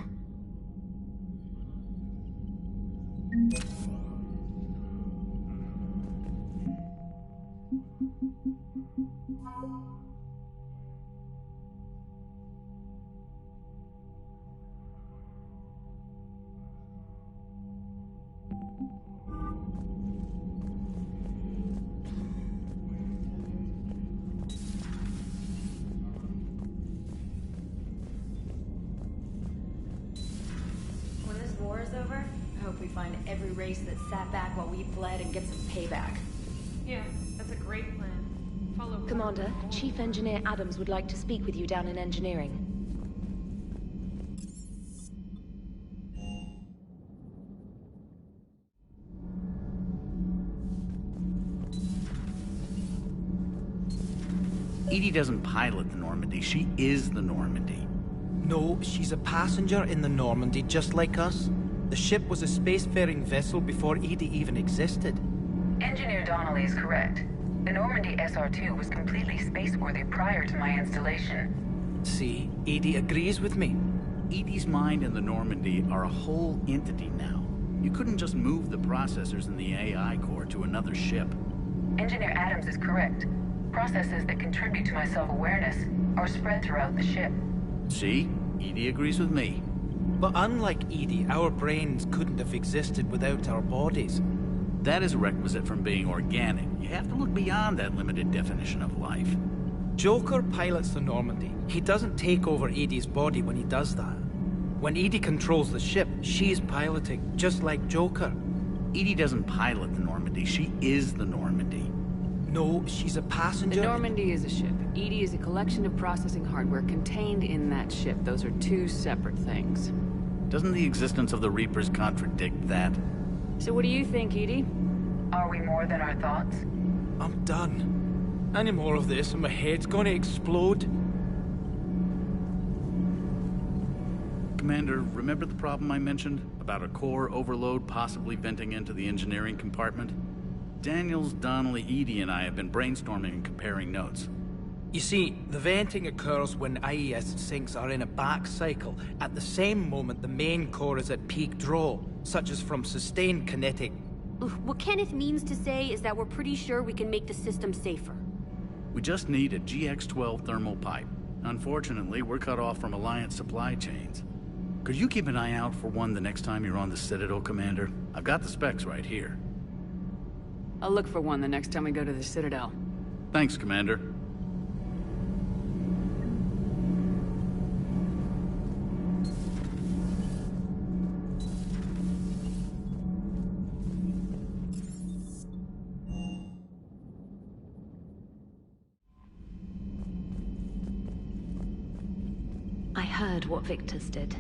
When this war is over, I hope we find every race that sat back while we bled and get some payback. Yeah, that's a great plan. Follow. Commander, Chief Engineer Adams would like to speak with you down in engineering. Edie doesn't pilot the Normandy, she is the Normandy. No, she's a passenger in the Normandy, just like us. The ship was a spacefaring vessel before Edie even existed. Engineer Donnelly is correct. The Normandy SR-2 was completely spaceworthy prior to my installation. See, Edie agrees with me. Edie's mind and the Normandy are a whole entity now. You couldn't just move the processors in the AI core to another ship. Engineer Adams is correct. Processes that contribute to my self-awareness are spread throughout the ship. See? Edie agrees with me. But unlike Edie, our brains couldn't have existed without our bodies. That is a requisite from being organic. You have to look beyond that limited definition of life. Joker pilots the Normandy. He doesn't take over Edie's body when he does that. When Edie controls the ship, she's piloting, just like Joker. Edie doesn't pilot the Normandy, she is the Normandy. No, she's a passenger. The Normandy is a ship. Edie is a collection of processing hardware contained in that ship. Those are two separate things. Doesn't the existence of the Reapers contradict that? So what do you think, Edie? Are we more than our thoughts? I'm done. Any more of this and my head's gonna explode. Commander, remember the problem I mentioned? About a core overload possibly venting into the engineering compartment? Daniels, Donnelly, Edie, and I have been brainstorming and comparing notes. You see, the venting occurs when IES sinks are in a back cycle, at the same moment the main core is at peak draw, such as from sustained kinetic. What Kenneth means to say is that we're pretty sure we can make the system safer. We just need a GX-12 thermal pipe. Unfortunately, we're cut off from Alliance supply chains. Could you keep an eye out for one the next time you're on the Citadel, Commander? I've got the specs right here. I'll look for one the next time we go to the Citadel. Thanks, Commander. I heard what Victor's did.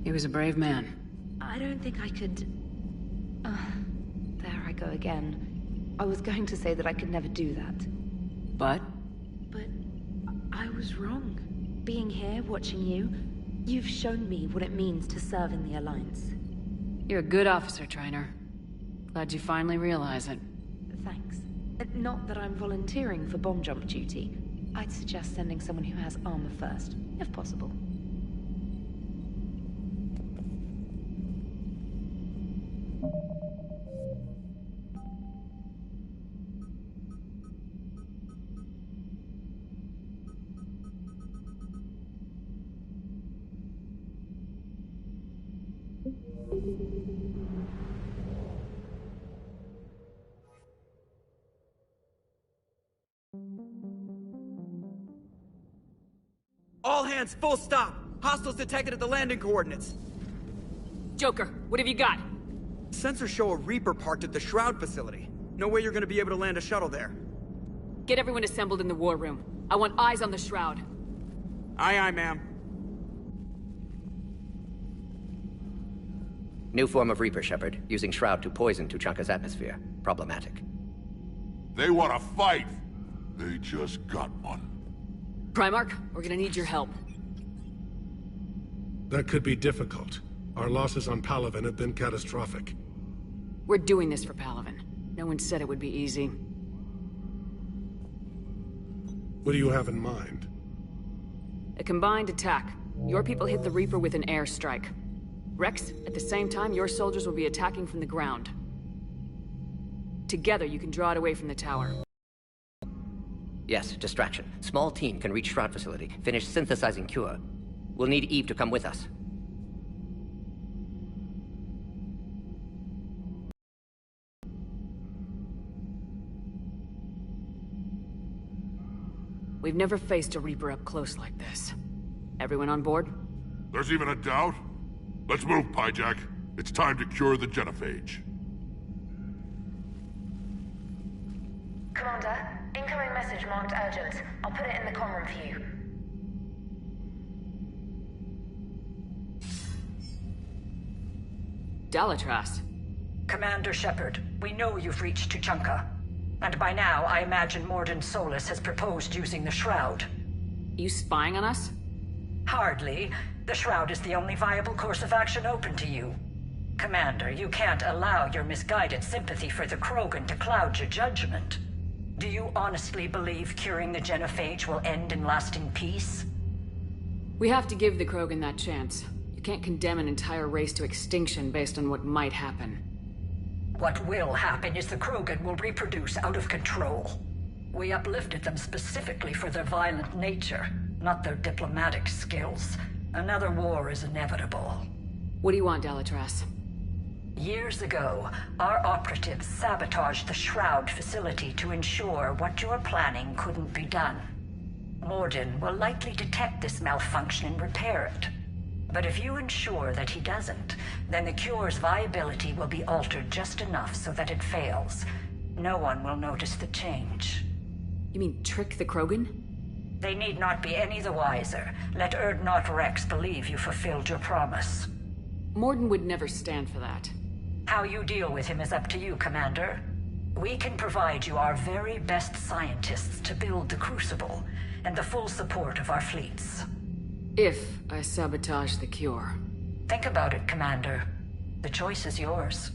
He was a brave man. I don't think I could... there I go again. I was going to say that I could never do that. But? But I was wrong. Being here, watching you, you've shown me what it means to serve in the Alliance. You're a good officer, Trainer. Glad you finally realize it. Thanks. Not that I'm volunteering for bomb jump duty. I'd suggest sending someone who has armor first, if possible. All hands, full stop! Hostiles detected at the landing coordinates. Joker, what have you got? Sensors show a Reaper parked at the Shroud facility. No way you're gonna be able to land a shuttle there. Get everyone assembled in the war room. I want eyes on the Shroud. Aye, aye, ma'am. New form of Reaper, Shepard. Using Shroud to poison Tuchanka's atmosphere. Problematic. They want to fight. They just got one. Primarch, we're gonna need your help. That could be difficult. Our losses on Palaven have been catastrophic. We're doing this for Palaven. No one said it would be easy. What do you have in mind? A combined attack. Your people hit the Reaper with an airstrike. Rex, at the same time, your soldiers will be attacking from the ground. Together, you can draw it away from the tower. Yes, distraction. Small team can reach Shroud facility, finish synthesizing Cure. We'll need Eve to come with us. We've never faced a Reaper up close like this. Everyone on board? There's even a doubt? Let's move, Pyjak. It's time to cure the genophage. Commander, incoming message marked urgent. I'll put it in the comm room for you. Dalatras. Commander Shepard, we know you've reached Tuchanka. And by now, I imagine Mordin Solus has proposed using the Shroud. You spying on us? Hardly. The Shroud is the only viable course of action open to you. Commander, you can't allow your misguided sympathy for the Krogan to cloud your judgment. Do you honestly believe curing the genophage will end in lasting peace? We have to give the Krogan that chance. You can't condemn an entire race to extinction based on what might happen. What will happen is the Krogan will reproduce out of control. We uplifted them specifically for their violent nature, not their diplomatic skills. Another war is inevitable. What do you want, Delatras? Years ago, our operatives sabotaged the Shroud facility to ensure what you're planning couldn't be done. Mordin will likely detect this malfunction and repair it. But if you ensure that he doesn't, then the cure's viability will be altered just enough so that it fails. No one will notice the change. You mean trick the Krogan? They need not be any the wiser. Let Urdnot Rex believe you fulfilled your promise. Mordin would never stand for that. How you deal with him is up to you, Commander. We can provide you our very best scientists to build the Crucible, and the full support of our fleets. If I sabotage the cure. Think about it, Commander. The choice is yours.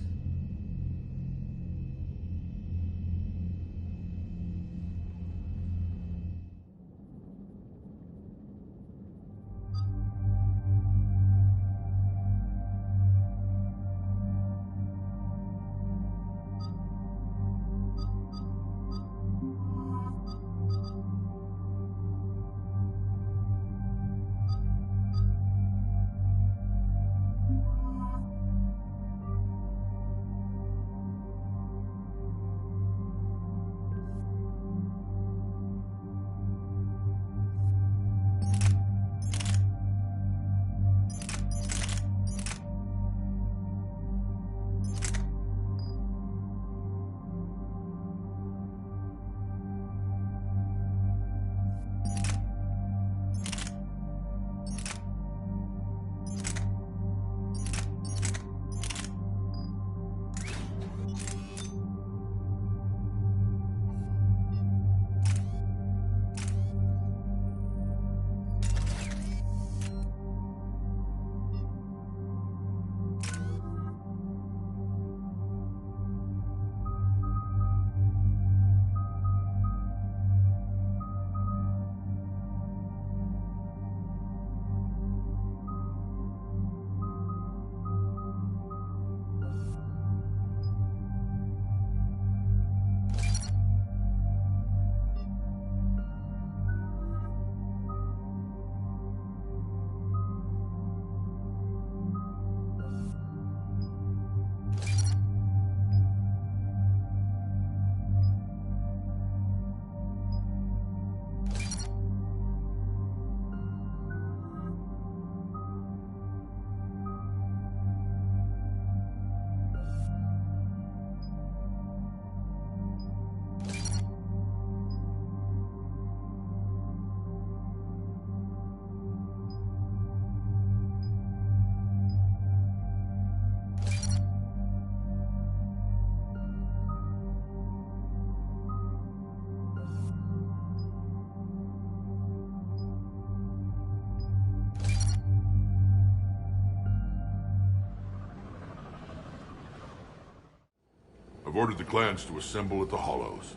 I've ordered the clans to assemble at the Hollows.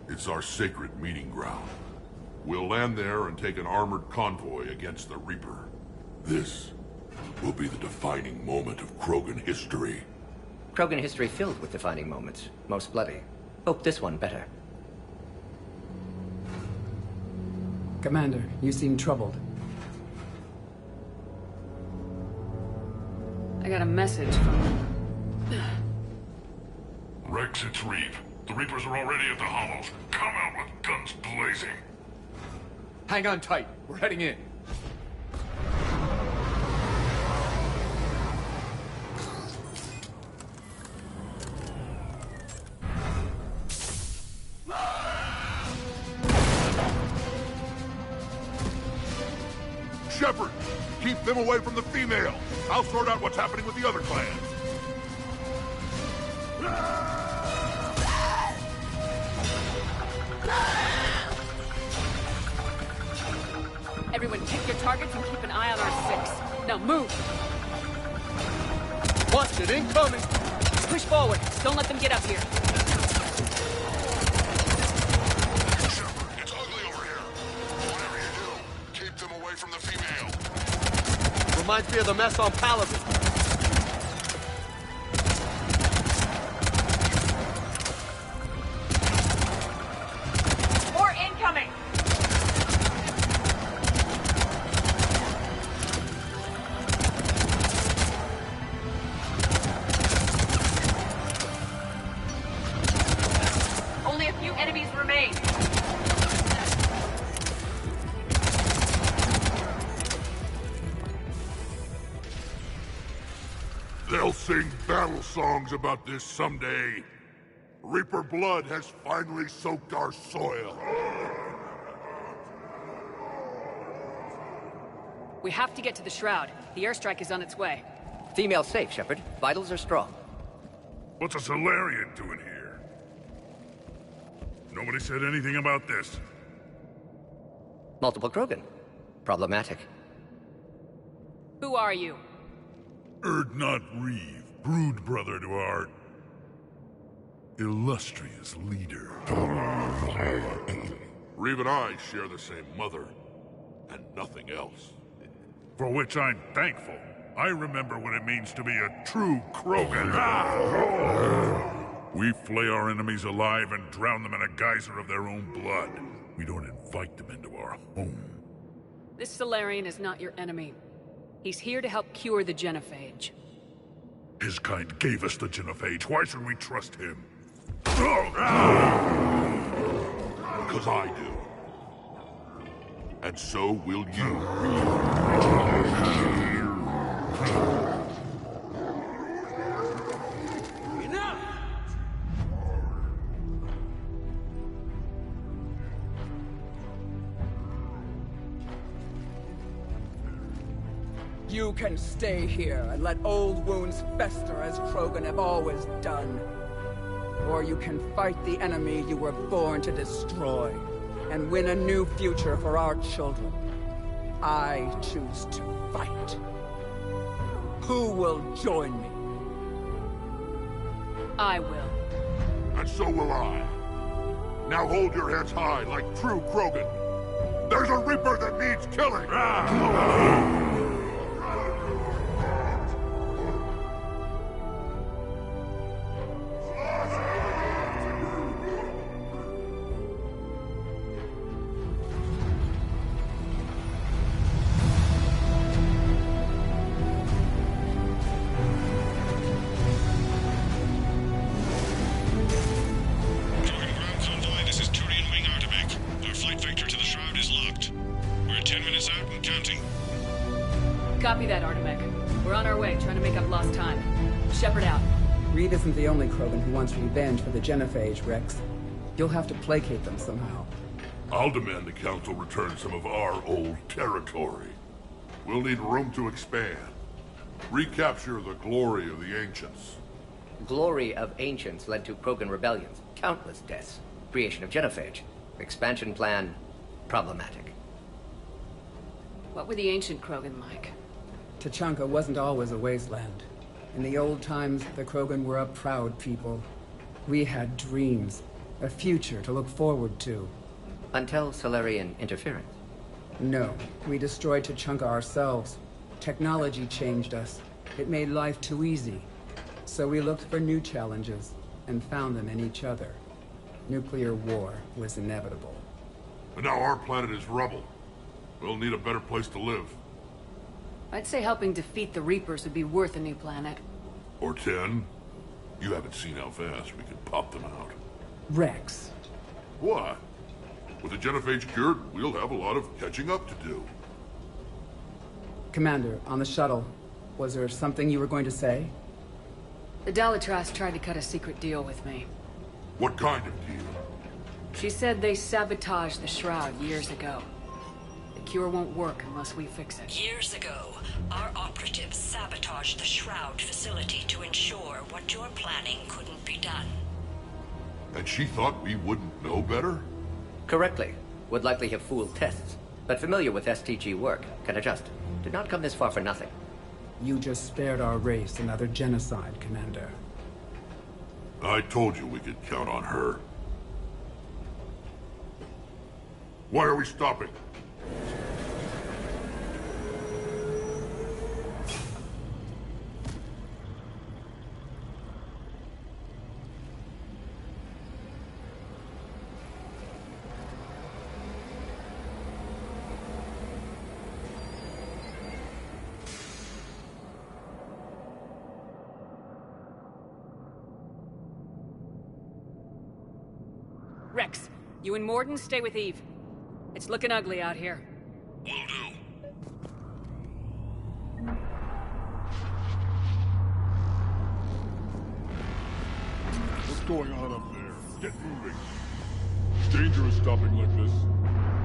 It's our sacred meeting ground. We'll land there and take an armored convoy against the Reaper. This will be the defining moment of Krogan history. Krogan history filled with defining moments. Most bloody. Hope this one better. Commander, you seem troubled. I got a message from... Rex, it's Reeve. The Reapers are already at the Hollows. Come out with guns blazing. Hang on tight. We're heading in. Shepard! Keep them away from the female! I'll sort out what's happening with the other clans! targets and keep an eye on our 6. Now move! Busted, incoming! Push forward. Don't let them get up here. Shepard, it's ugly over here. Whatever you do, keep them away from the female. Reminds me of the mess on Paladin. More incoming! Only a few enemies remain. They'll sing battle songs about this someday. Reaper blood has finally soaked our soil. We have to get to the Shroud. The airstrike is on its way. Female safe, Shepard. Vitals are strong. What's a Solarian doing here? Nobody said anything about this. Multiple Krogan. Problematic. Who are you? Urdnot Reeve, brood brother to our illustrious leader. Reeve and I share the same mother, and nothing else. For which I'm thankful. I remember what it means to be a true Krogan. We flay our enemies alive and drown them in a geyser of their own blood. We don't invite them into our home. This Solarian is not your enemy. He's here to help cure the Genophage. His kind gave us the Genophage. Why should we trust him? Because I do. And so will you. Enough! You can stay here and let old wounds fester as Krogan have always done. Or you can fight the enemy you were born to destroy, and win a new future for our children. I choose to fight. Who will join me? I will. And so will I. Now hold your heads high like true Krogan. There's a Reaper that needs killing! Copy that, Artemek. We're on our way, trying to make up lost time. Shepard out. Reed isn't the only Krogan who wants revenge for the Genophage, Rex. You'll have to placate them somehow. I'll demand the Council return some of our old territory. We'll need room to expand. Recapture the glory of the Ancients. Glory of Ancients led to Krogan rebellions, countless deaths, creation of Genophage. Expansion plan, problematic. What were the ancient Krogan like? Tuchanka wasn't always a wasteland. In the old times, the Krogan were a proud people. We had dreams, a future to look forward to. Until Solarian interference? No, we destroyed Tuchanka ourselves. Technology changed us. It made life too easy. So we looked for new challenges, and found them in each other. Nuclear war was inevitable. And now our planet is rubble. We'll need a better place to live. I'd say helping defeat the Reapers would be worth a new planet. Or 10. You haven't seen how fast we can pop them out. Rex. What? With the Genophage cured, we'll have a lot of catching up to do. Commander, on the shuttle, was there something you were going to say? The Dalatrass tried to cut a secret deal with me. What kind of deal? She said they sabotaged the Shroud years ago. The cure won't work unless we fix it. Years ago, our operatives sabotaged the Shroud facility to ensure what you're planning couldn't be done. And she thought we wouldn't know better? Correctly. Would likely have fooled tests. but familiar with STG work. Can adjust. Did not come this far for nothing. You just spared our race another genocide, Commander. I told you we could count on her. Why are we stopping? Rex, you and Mordin stay with Eve. It's looking ugly out here. Will do. What's going on up there? Get moving. It's dangerous stopping like this.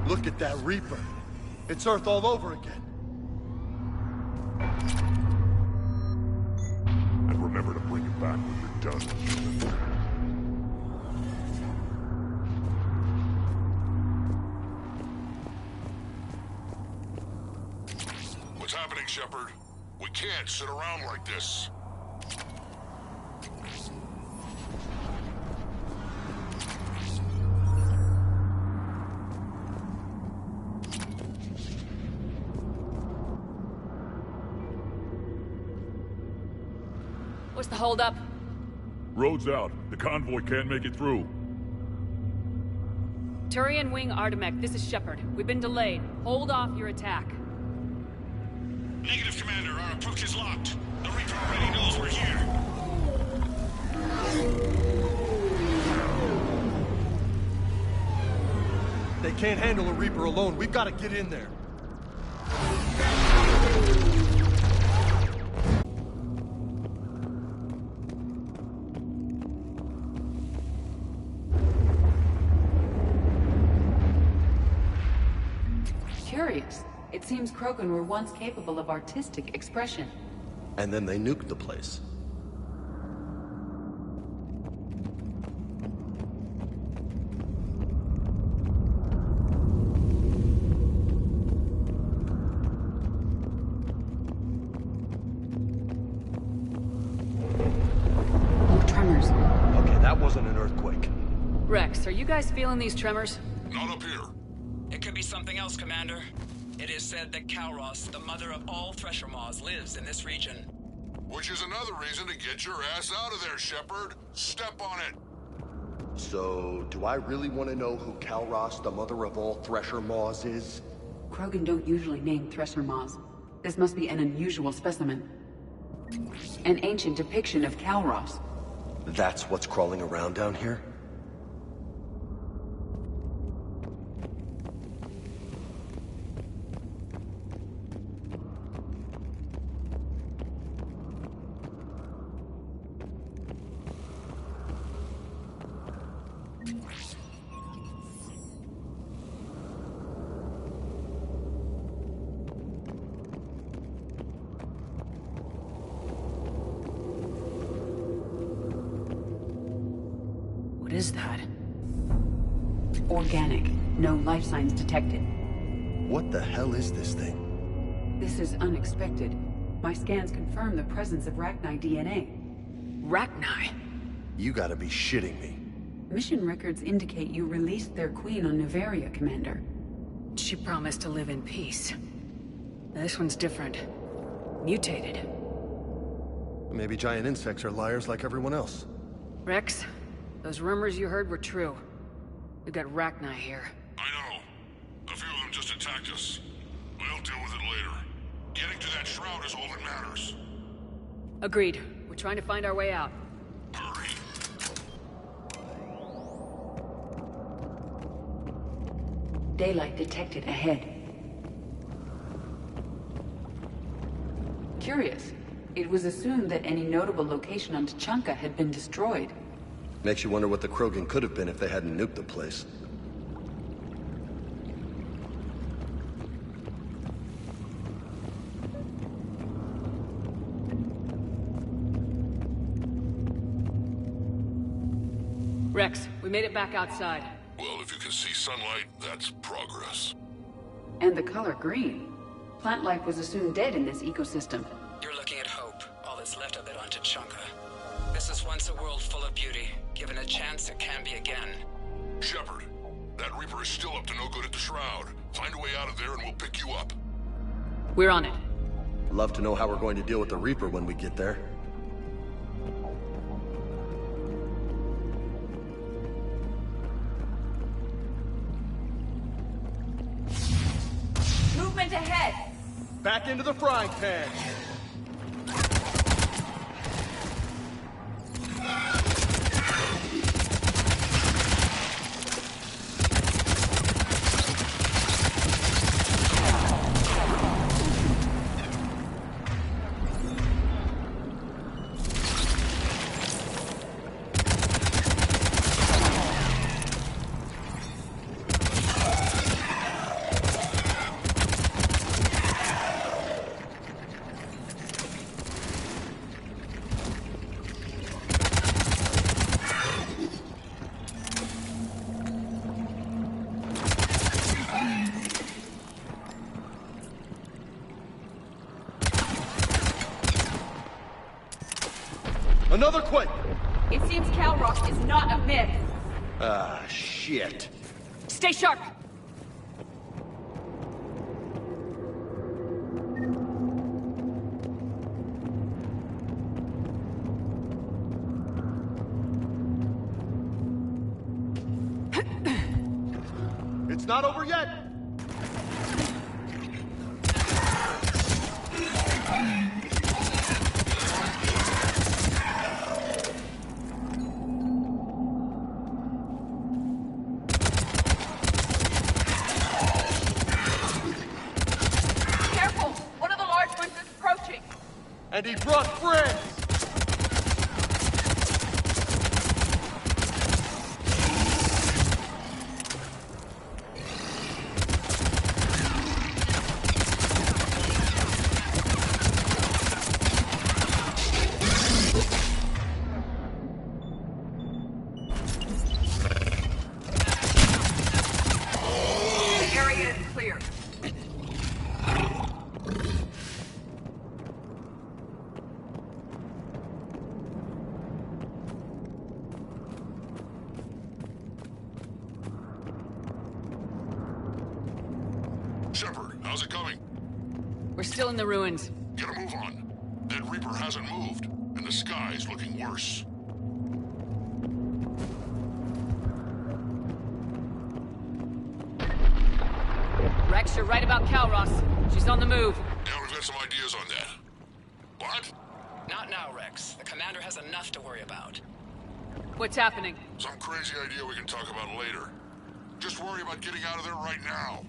Look at that Reaper. It's Earth all over again. And remember to bring it back when you're done. What's happening, Shepard? We can't sit around like this. What's the holdup? Road's out. The convoy can't make it through. Turian Wing Artemek, this is Shepard. We've been delayed. Hold off your attack. Negative, Commander. Our approach is locked. The Reaper already knows we're here. They can't handle a Reaper alone. We've got to get in there. Curious. It seems Krogan were once capable of artistic expression. And then they nuked the place. More tremors. Okay, that wasn't an earthquake. Rex, are you guys feeling these tremors? Not up here. It could be something else, Commander. It is said that Kalros, the mother of all Thresher Maws, lives in this region. Which is another reason to get your ass out of there, Shepard. Step on it. So, do I really want to know who Kalros, the mother of all Thresher Maws, is? Krogan don't usually name Thresher Maws. This must be an unusual specimen. An ancient depiction of Kalros. That's what's crawling around down here? What is that? Organic. No life signs detected. What the hell is this thing? This is unexpected. My scans confirm the presence of Rachni DNA. Rachni? You gotta be shitting me. Mission records indicate you released their queen on Noveria, Commander. She promised to live in peace. Now, this one's different. Mutated. Maybe giant insects are liars like everyone else. Rex, those rumors you heard were true. We've got Rachni here. I know. A few of them just attacked us. We'll deal with it later. Getting to that shroud is all that matters. Agreed. We're trying to find our way out. Hurry. Daylight detected ahead. Curious. It was assumed that any notable location on Tuchanka had been destroyed. Makes you wonder what the Krogan could have been if they hadn't nuked the place. Rex, we made it back outside. Well, if you can see sunlight, that's progress. And the color green. Plant life was assumed dead in this ecosystem. You're looking at hope, all that's left of it on Tuchanka. This was once a world full of beauty. Given a chance, it can be again. Shepard, that Reaper is still up to no good at the Shroud. Find a way out of there and we'll pick you up. We're on it. Love to know how we're going to deal with the Reaper when we get there. Movement ahead! Back into the frying pan! Another Quake! It seems Calross is not a myth. Ah, shit. Stay sharp! It's not over yet! And he brought friends! The area is clear. Shepard, how's it coming? We're still in the ruins. Get a move on. That Reaper hasn't moved, and the sky's looking worse. Rex, you're right about Calross. She's on the move. Yeah, we've got some ideas on that. What? Not now, Rex. The commander has enough to worry about. What's happening? Some crazy idea we can talk about later. Just worry about getting out of there right now.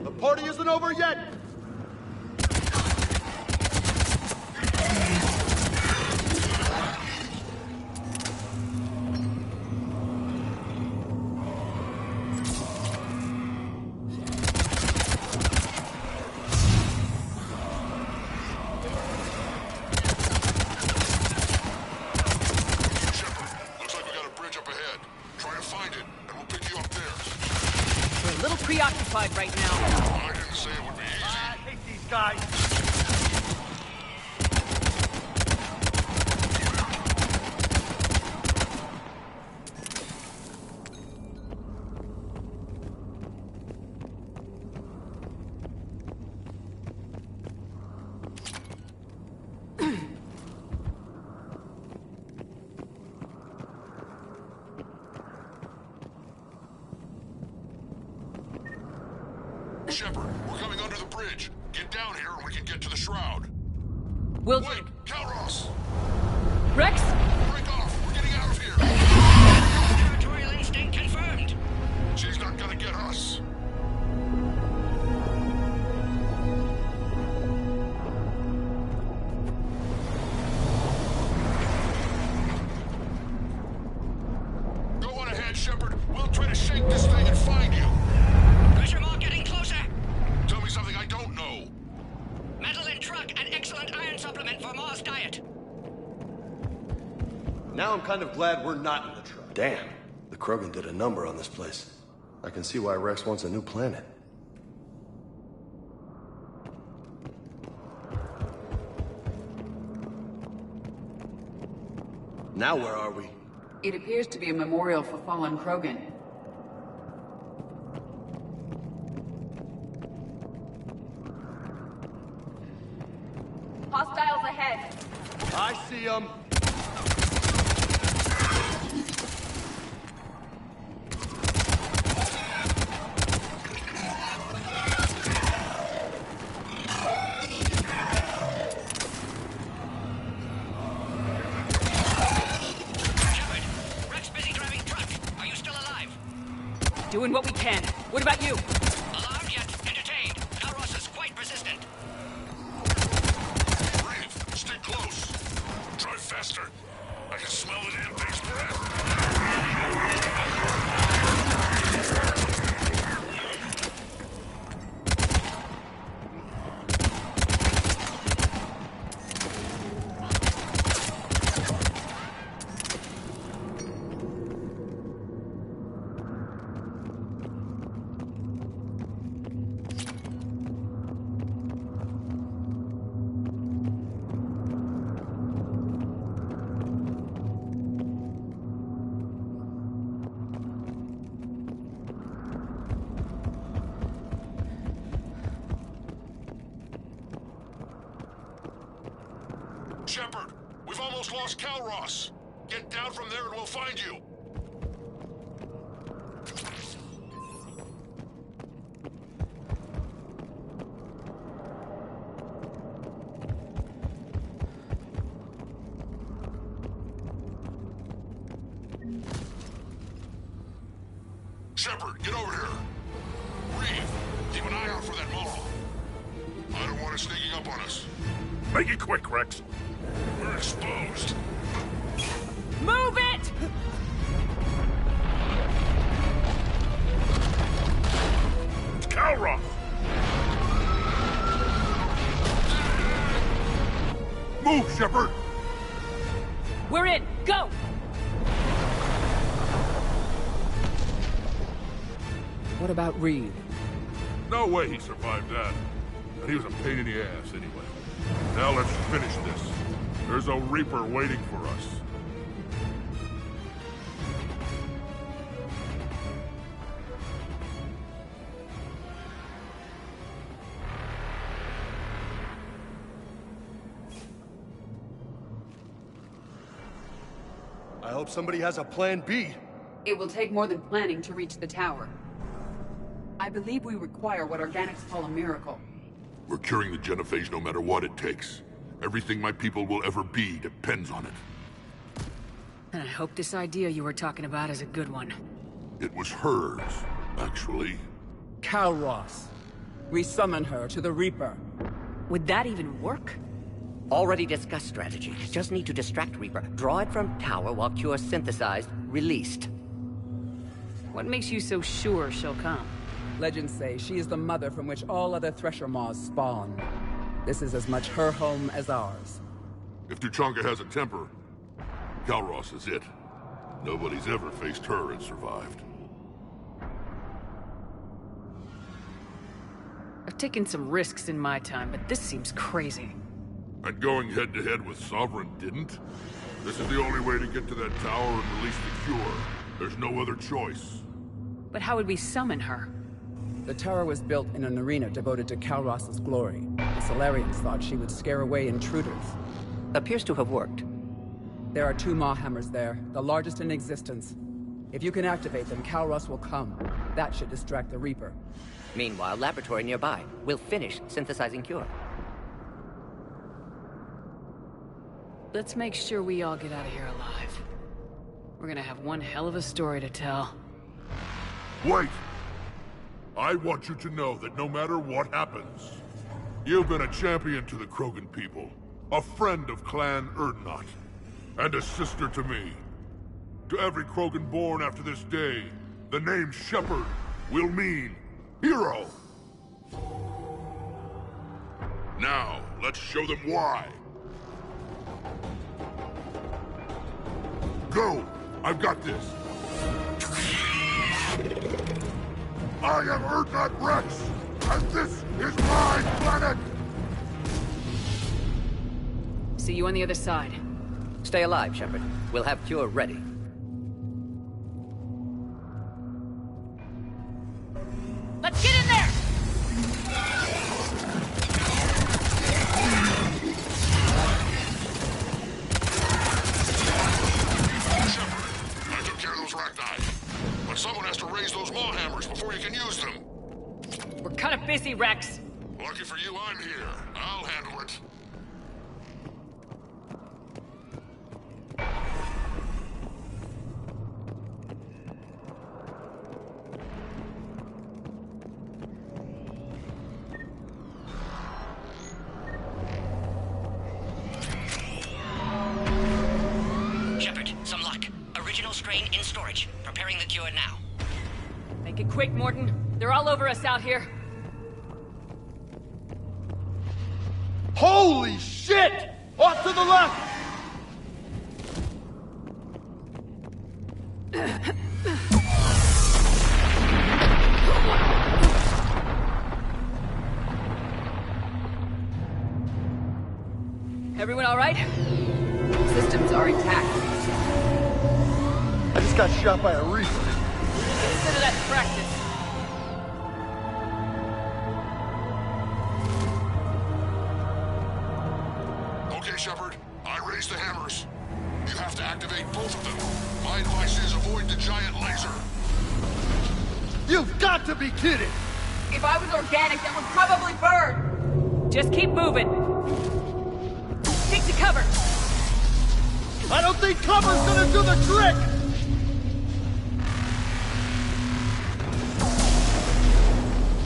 The party isn't over yet! Preoccupied right now. I didn't say it would be easy. I hate these guys. Shepard, we're coming under the bridge. Get down here and we can get to the Shroud. Will Wait, Calross! Rex? Break off! We're getting out of here! Territorial instinct confirmed! She's not gonna get us. Go on ahead, Shepard. We'll try to shake this thing and find you. Pressure Maw getting closer! Tell me something I don't know. Metal in truck and excellent iron supplement for Maw's diet. Now I'm kind of glad we're not in the truck. Damn. The Krogan did a number on this place. I can see why Rex wants a new planet. Now where are we? It appears to be a memorial for fallen Krogan. Hostiles ahead. I see them. Doing what we can. What about you? Alarmed yet entertained. Kalros is quite persistent. Breathe. Stay close. Drive faster. I can smell the damn thing's breath. Shepard, we've almost lost Kalros. Get down from there and we'll find you. Shepard, get over here. Reeve, keep an eye out for that Maul. I don't want it sneaking up on us. Make it quick, Rex. We're exposed. Move it! It's Kalros! Move, Shepard! We're in! Go! What about Reeve? No way he survived that. And he was a pain in the ass anyway. Now let's finish this. There's a Reaper waiting for us. I hope somebody has a plan B. It will take more than planning to reach the tower. I believe we require what organics call a miracle. We're curing the genophage no matter what it takes. Everything my people will ever be depends on it. And I hope this idea you were talking about is a good one. It was hers, actually. Kalros. We summon her to the Reaper. Would that even work? Already discussed strategy. Just need to distract Reaper. Draw it from tower while Cure synthesized, released. What makes you so sure she'll come? Legends say she is the mother from which all other Thresher Maws spawn. This is as much her home as ours. If Tuchanka has a temper, Kalros is it. Nobody's ever faced her and survived. I've taken some risks in my time, but this seems crazy. And going head-to-head with Sovereign didn't? This is the only way to get to that tower and release the Cure. There's no other choice. But how would we summon her? The tower was built in an arena devoted to Kalros' glory. The Solarians thought she would scare away intruders. Appears to have worked. There are 2 Maw Hammers there, the largest in existence. If you can activate them, Kalros will come. That should distract the Reaper. Meanwhile, laboratory nearby. We'll finish synthesizing Cure. Let's make sure we all get out of here alive. We're gonna have one hell of a story to tell. Wait! I want you to know that no matter what happens, you've been a champion to the Krogan people, a friend of Clan Urdnot, and a sister to me. To every Krogan born after this day, the name Shepard will mean hero! Now, let's show them why. Go! I've got this! I am Urdnot Rex, and this is my planet! See you on the other side. Stay alive, Shepard. We'll have Cure ready. Let's get in there! Shepard, I took care of those Rachni. But someone has to raise those maw hammers before you can use them. We're kind of busy, Rex. Lucky for you, I'm here. I'll handle it. Shepard, some luck. Original strain in storage. Preparing the cure now. Make it quick, Morton. They're all over us out here. Holy shit! Off to the left! Everyone all right? Systems are intact. I just got shot by a Reaper. Consider that practice. Okay, Shepard. I raised the hammers. You have to activate both of them. My advice is avoid the giant laser. You've got to be kidding! If I was organic, that would probably burn! Just keep moving. Stick to cover. I don't think cover's gonna do the trick!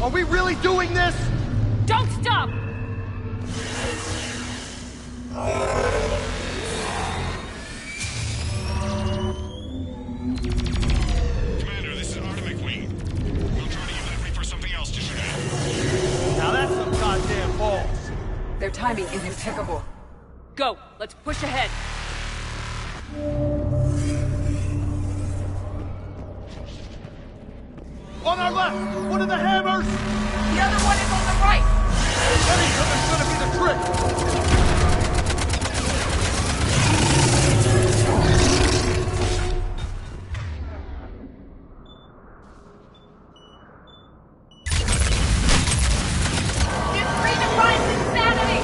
Are we really doing this? Don't stop! Commander, this is Artem McQueen. We'll try to use that Reaper something else to shoot at. Now that's some goddamn balls. Their timing is impeccable. Go. Let's push ahead. On our left! One of the hammers! The other one is on the right! Anything's gonna be the trick! This redefines insanity!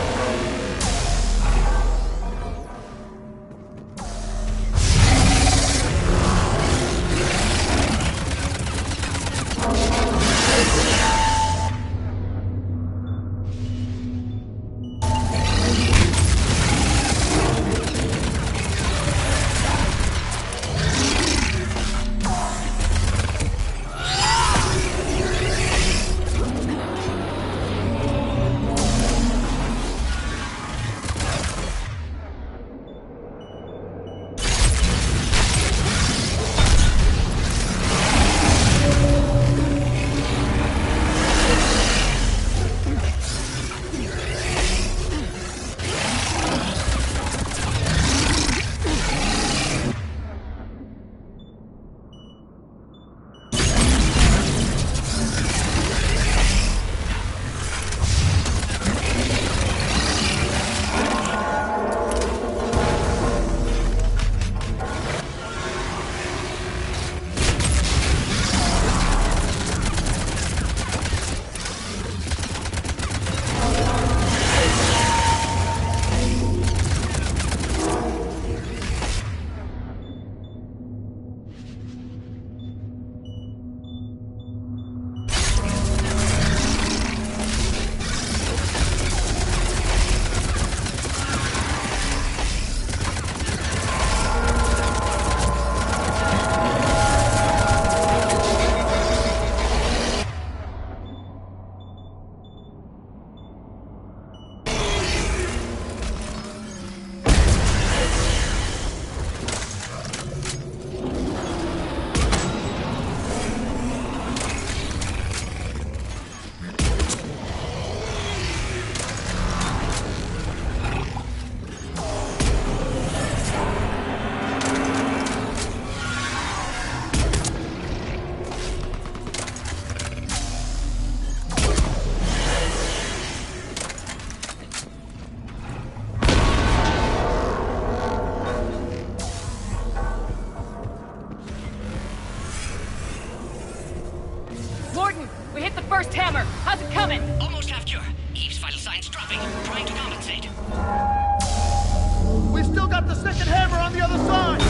We hit the first hammer. How's it coming? Almost half cure. Eve's vital signs dropping. Trying to compensate. We've still got the second hammer on the other side!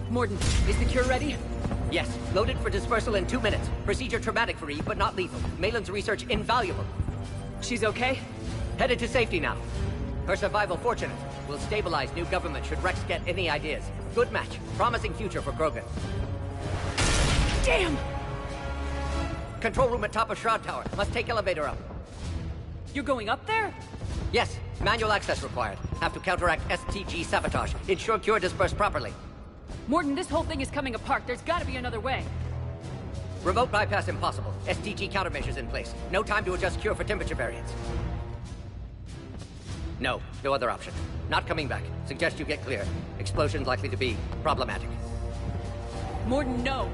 Mordin, is the cure ready? Yes, loaded for dispersal in 2 minutes. Procedure traumatic for Eve, but not lethal. Malin's research invaluable. She's okay? Headed to safety now. Her survival fortunate. Will stabilize new government should Rex get any ideas. Good match. Promising future for Krogan. Damn! Control room at top of Shroud Tower. Must take elevator up. You're going up there? Yes, manual access required. Have to counteract STG sabotage. Ensure cure dispersed properly. Mordin, this whole thing is coming apart. There's gotta be another way. Remote bypass impossible. STG countermeasures in place. No time to adjust cure for temperature variance. No other option. Not coming back. Suggest you get clear. Explosion's likely to be problematic. Mordin, no.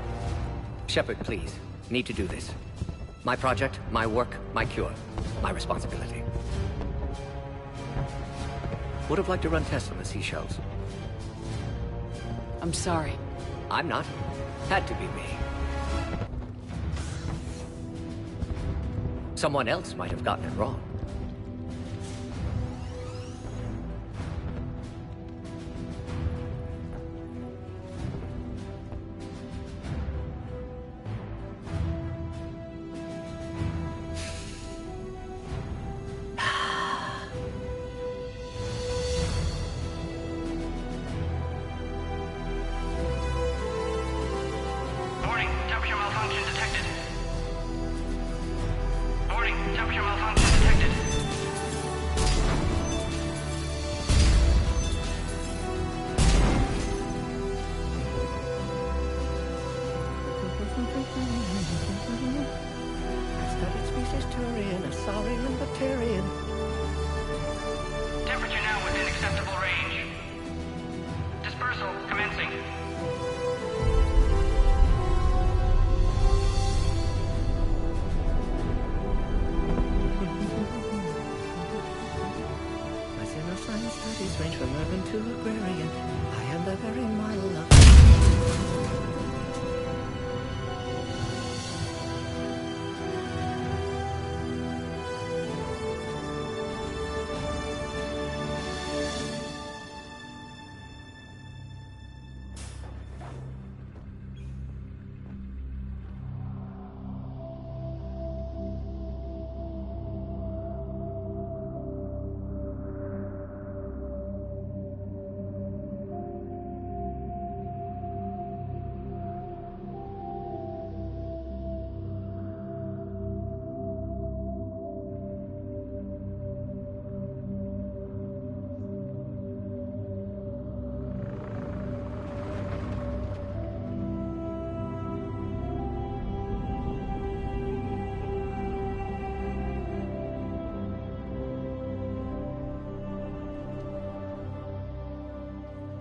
Shepard, please. Need to do this. My project, my work, my cure. My responsibility. Would have liked to run tests on the seashells. I'm sorry. I'm not. Had to be me. Someone else might have gotten it wrong.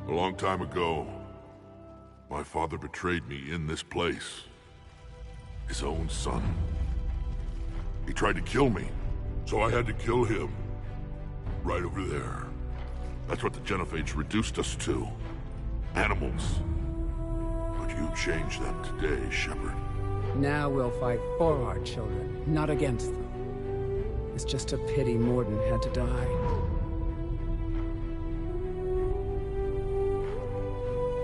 A long time ago, my father betrayed me in this place. His own son. He tried to kill me, so I had to kill him. Right over there. That's what the Genophage reduced us to. Animals. But you changed that today, Shepard. Now we'll fight for our children, not against them. It's just a pity Mordin had to die.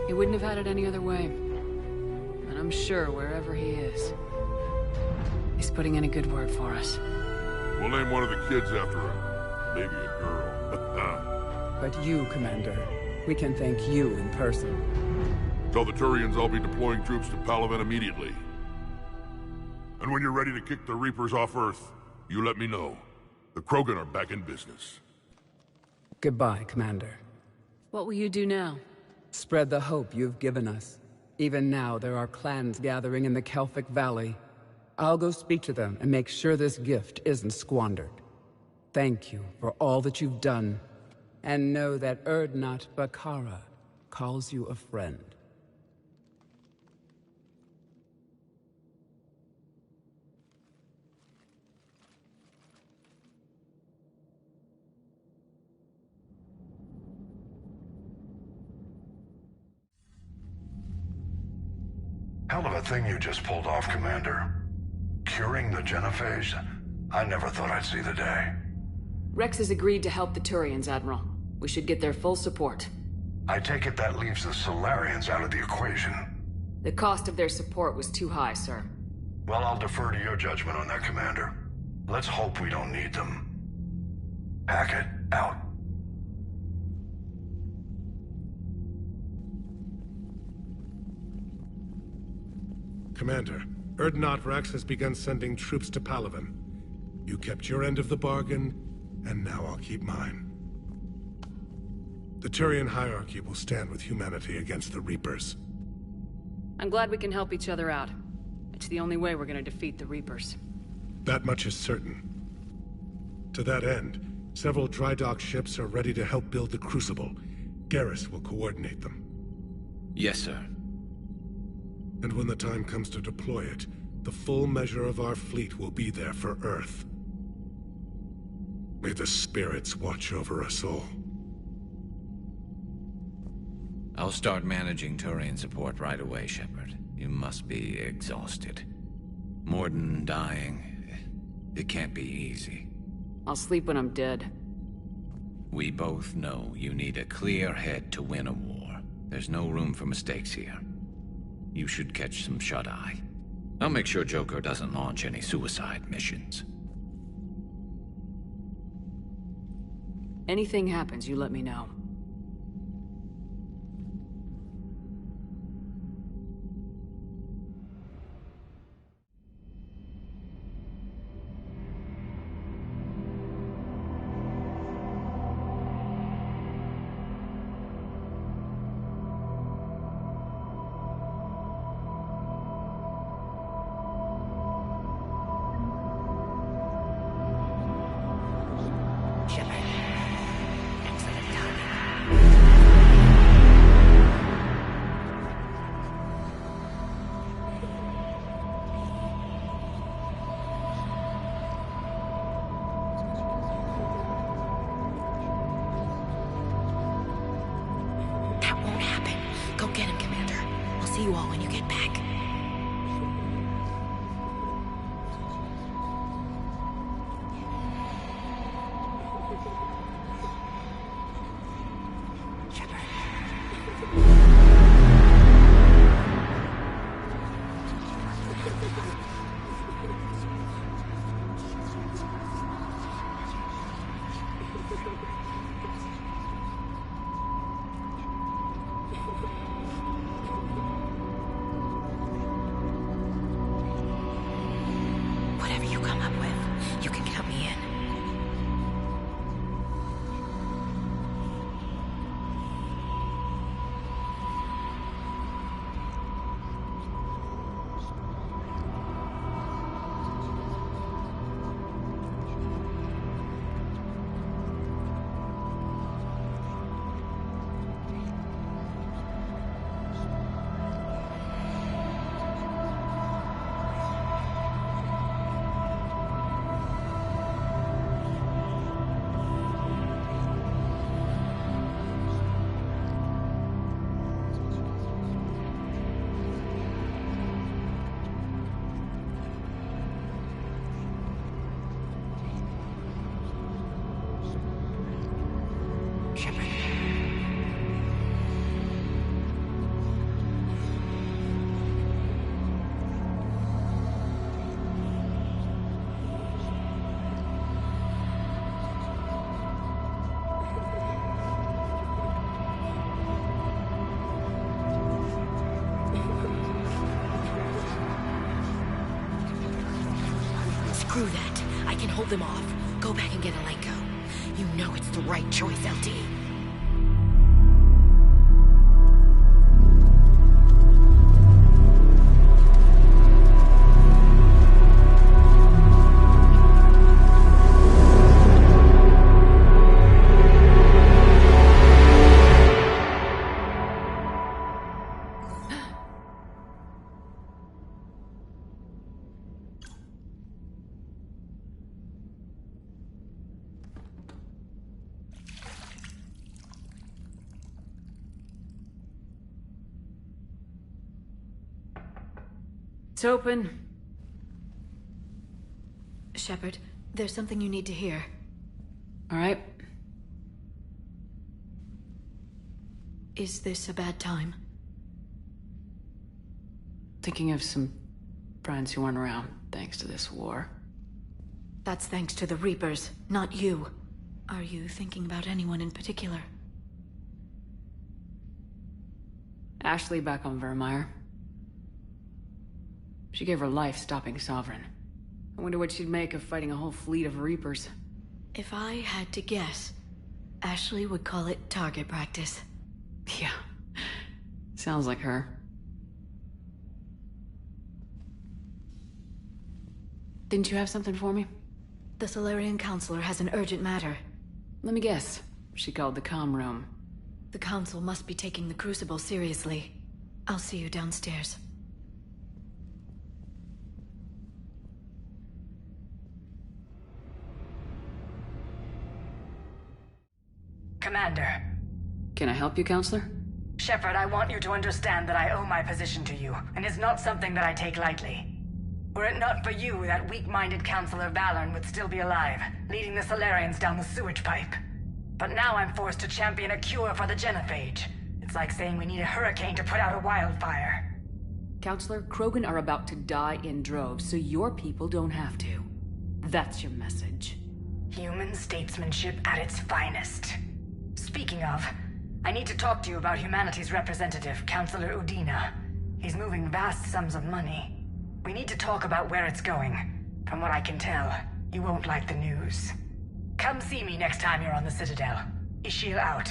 He wouldn't have had it any other way. And I'm sure wherever he is, he's putting in a good word for us. We'll name one of the kids after him. Maybe a girl. But you, Commander, we can thank you in person. Tell the Turians I'll be deploying troops to Palaven immediately. And when you're ready to kick the Reapers off Earth, you let me know. The Krogan are back in business. Goodbye, Commander. What will you do now? Spread the hope you've given us. Even now, there are clans gathering in the Kelphic Valley. I'll go speak to them and make sure this gift isn't squandered. Thank you for all that you've done. And know that Urdnot Bakara calls you a friend. Hell of a thing you just pulled off, Commander. Curing the Genophage? I never thought I'd see the day. Rex has agreed to help the Turians, Admiral. We should get their full support. I take it that leaves the Solarians out of the equation. The cost of their support was too high, sir. Well, I'll defer to your judgment on that, Commander. Let's hope we don't need them. Hackett, out. Commander, Urdnot Rex has begun sending troops to Palaven. You kept your end of the bargain, and now I'll keep mine. The Turian hierarchy will stand with humanity against the Reapers. I'm glad we can help each other out. It's the only way we're gonna defeat the Reapers. That much is certain. To that end, several dry dock ships are ready to help build the Crucible. Garrus will coordinate them. Yes, sir. And when the time comes to deploy it, the full measure of our fleet will be there for Earth. May the spirits watch over us all. I'll start managing Turian support right away, Shepard. You must be exhausted. Mordin dying, it can't be easy. I'll sleep when I'm dead. We both know you need a clear head to win a war. There's no room for mistakes here. You should catch some shut-eye. I'll make sure Joker doesn't launch any suicide missions. Anything happens, you let me know. Screw that. I can hold them off. Go back and get Alenko. You know it's the right choice, LT. It's open. Shepard, there's something you need to hear. All right. Is this a bad time? Thinking of some friends who aren't around thanks to this war. That's thanks to the Reapers, not you. Are you thinking about anyone in particular? Ashley back on Vermeer. She gave her life stopping Sovereign. I wonder what she'd make of fighting a whole fleet of Reapers. If I had to guess, Ashley would call it target practice. Yeah. Sounds like her. Didn't you have something for me? The Salarian Counselor has an urgent matter. Let me guess. She called the comm room. The Council must be taking the Crucible seriously. I'll see you downstairs. Commander. Can I help you, Counselor? Shepard, I want you to understand that I owe my position to you, and it's not something that I take lightly. Were it not for you, that weak-minded Counselor Valorn would still be alive, leading the Salarians down the sewage pipe. But now I'm forced to champion a cure for the genophage. It's like saying we need a hurricane to put out a wildfire. Counselor, Krogan are about to die in droves, so your people don't have to. That's your message. Human statesmanship at its finest. Speaking of, I need to talk to you about humanity's representative, Counselor Udina. He's moving vast sums of money. We need to talk about where it's going. From what I can tell, you won't like the news. Come see me next time you're on the Citadel. Ishil out.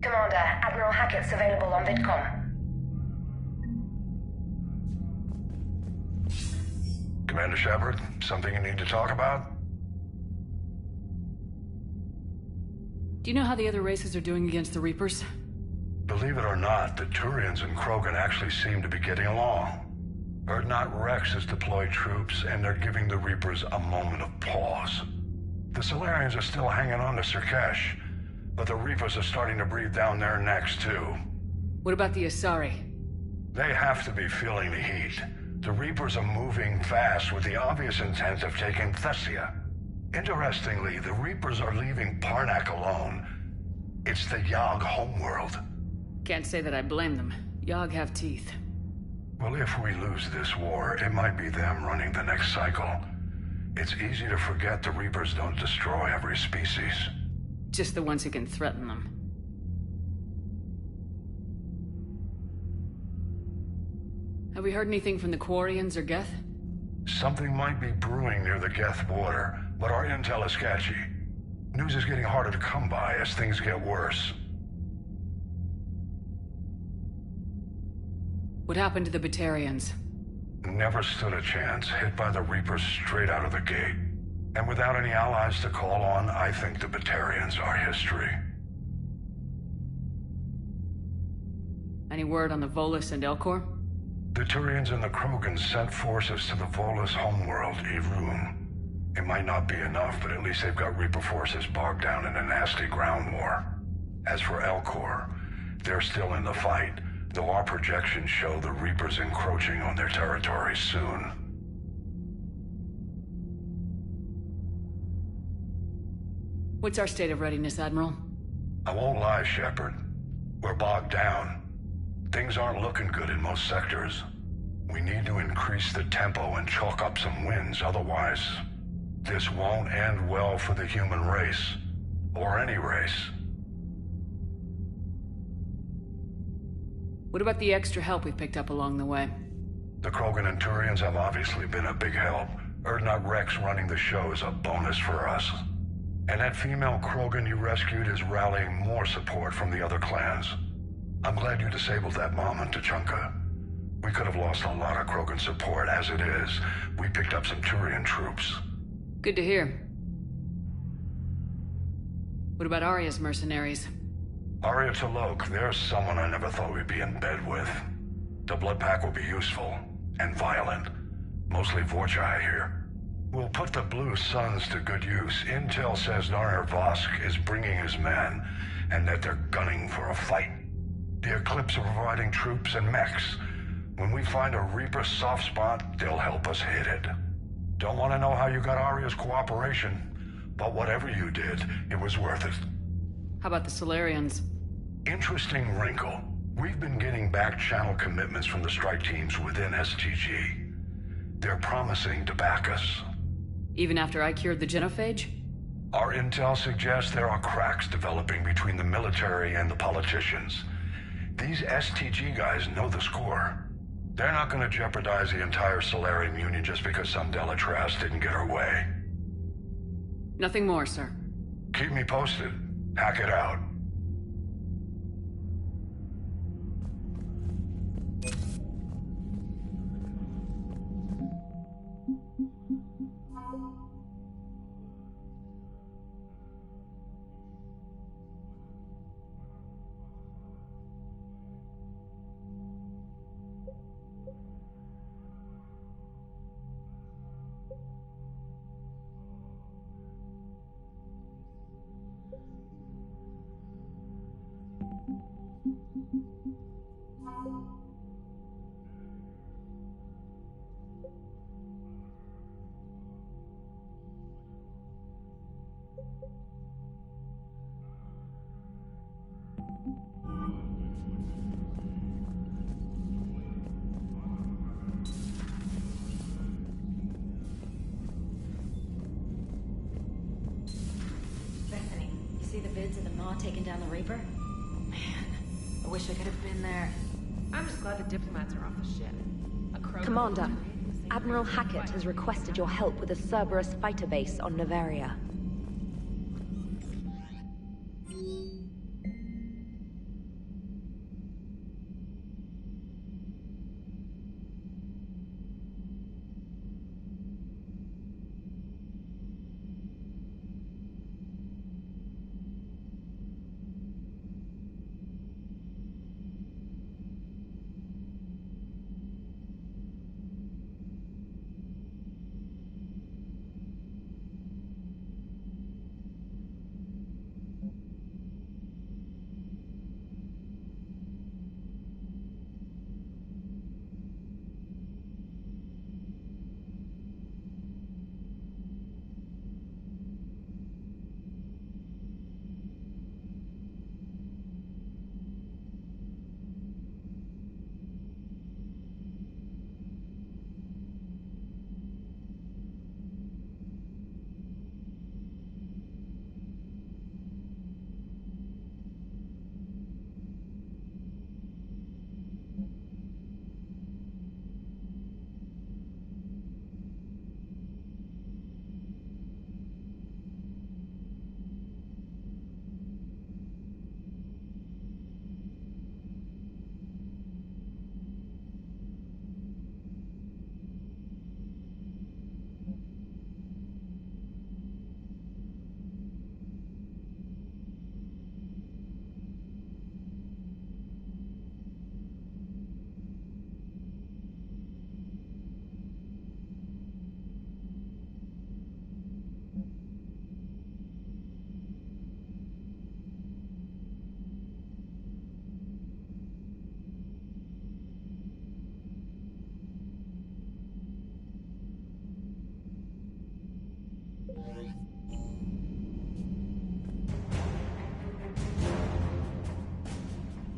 Commander, Admiral Hackett's available on VidCom. Commander Shepard, something you need to talk about? Do you know how the other races are doing against the Reapers? Believe it or not, the Turians and Krogan actually seem to be getting along. Urdnot Rex has deployed troops, and they're giving the Reapers a moment of pause. The Salarians are still hanging on to Surkesh, but the Reapers are starting to breathe down their necks, too. What about the Asari? They have to be feeling the heat. The Reapers are moving fast with the obvious intent of taking Thessia. Interestingly, the Reapers are leaving Parnak alone. It's the Yogg homeworld. Can't say that I blame them. Yogg have teeth. Well, if we lose this war, it might be them running the next cycle. It's easy to forget the Reapers don't destroy every species. Just the ones who can threaten them. Have we heard anything from the Quarians or Geth? Something might be brewing near the Geth border, but our intel is sketchy. News is getting harder to come by as things get worse. What happened to the Batarians? Never stood a chance, hit by the Reapers straight out of the gate. And without any allies to call on, I think the Batarians are history. Any word on the Volus and Elcor? The Turians and the Krogan sent forces to the Volus homeworld, Irun. It might not be enough, but at least they've got Reaper forces bogged down in a nasty ground war. As for Elcor, they're still in the fight, though our projections show the Reapers encroaching on their territory soon. What's our state of readiness, Admiral? I won't lie, Shepard. We're bogged down. Things aren't looking good in most sectors. We need to increase the tempo and chalk up some wins, otherwise this won't end well for the human race. Or any race. What about the extra help we picked up along the way? The Krogan and Turians have obviously been a big help. Urdnot Rex running the show is a bonus for us. And that female Krogan you rescued is rallying more support from the other clans. I'm glad you disabled that bomb in Tuchanka. We could have lost a lot of Krogan support. As it is, we picked up some Turian troops. Good to hear. What about Arya's mercenaries? Arya T'Loak, there's someone I never thought we'd be in bed with. The Blood Pack will be useful. And violent. Mostly Vorcha, I hear. We'll put the Blue Suns to good use. Intel says Narmer Vosk is bringing his men, and that they're gunning for a fight. The Eclipse are providing troops and mechs. When we find a Reaper soft spot, they'll help us hit it. Don't want to know how you got Arya's cooperation, but whatever you did, it was worth it. How about the Solarians? Interesting wrinkle. We've been getting back-channel commitments from the strike teams within STG. They're promising to back us. Even after I cured the genophage? Our intel suggests there are cracks developing between the military and the politicians. These STG guys know the score. They're not going to jeopardize the entire Solarian Union just because some Delatras didn't get her way. Nothing more, sir. Keep me posted. Hack it out. See the vids of the Maw taking down the Reaper? Man, I wish I could have been there. I'm just glad the diplomats are off the ship. Commander, Admiral Hackett has requested your help with a Cerberus fighter base on Noveria.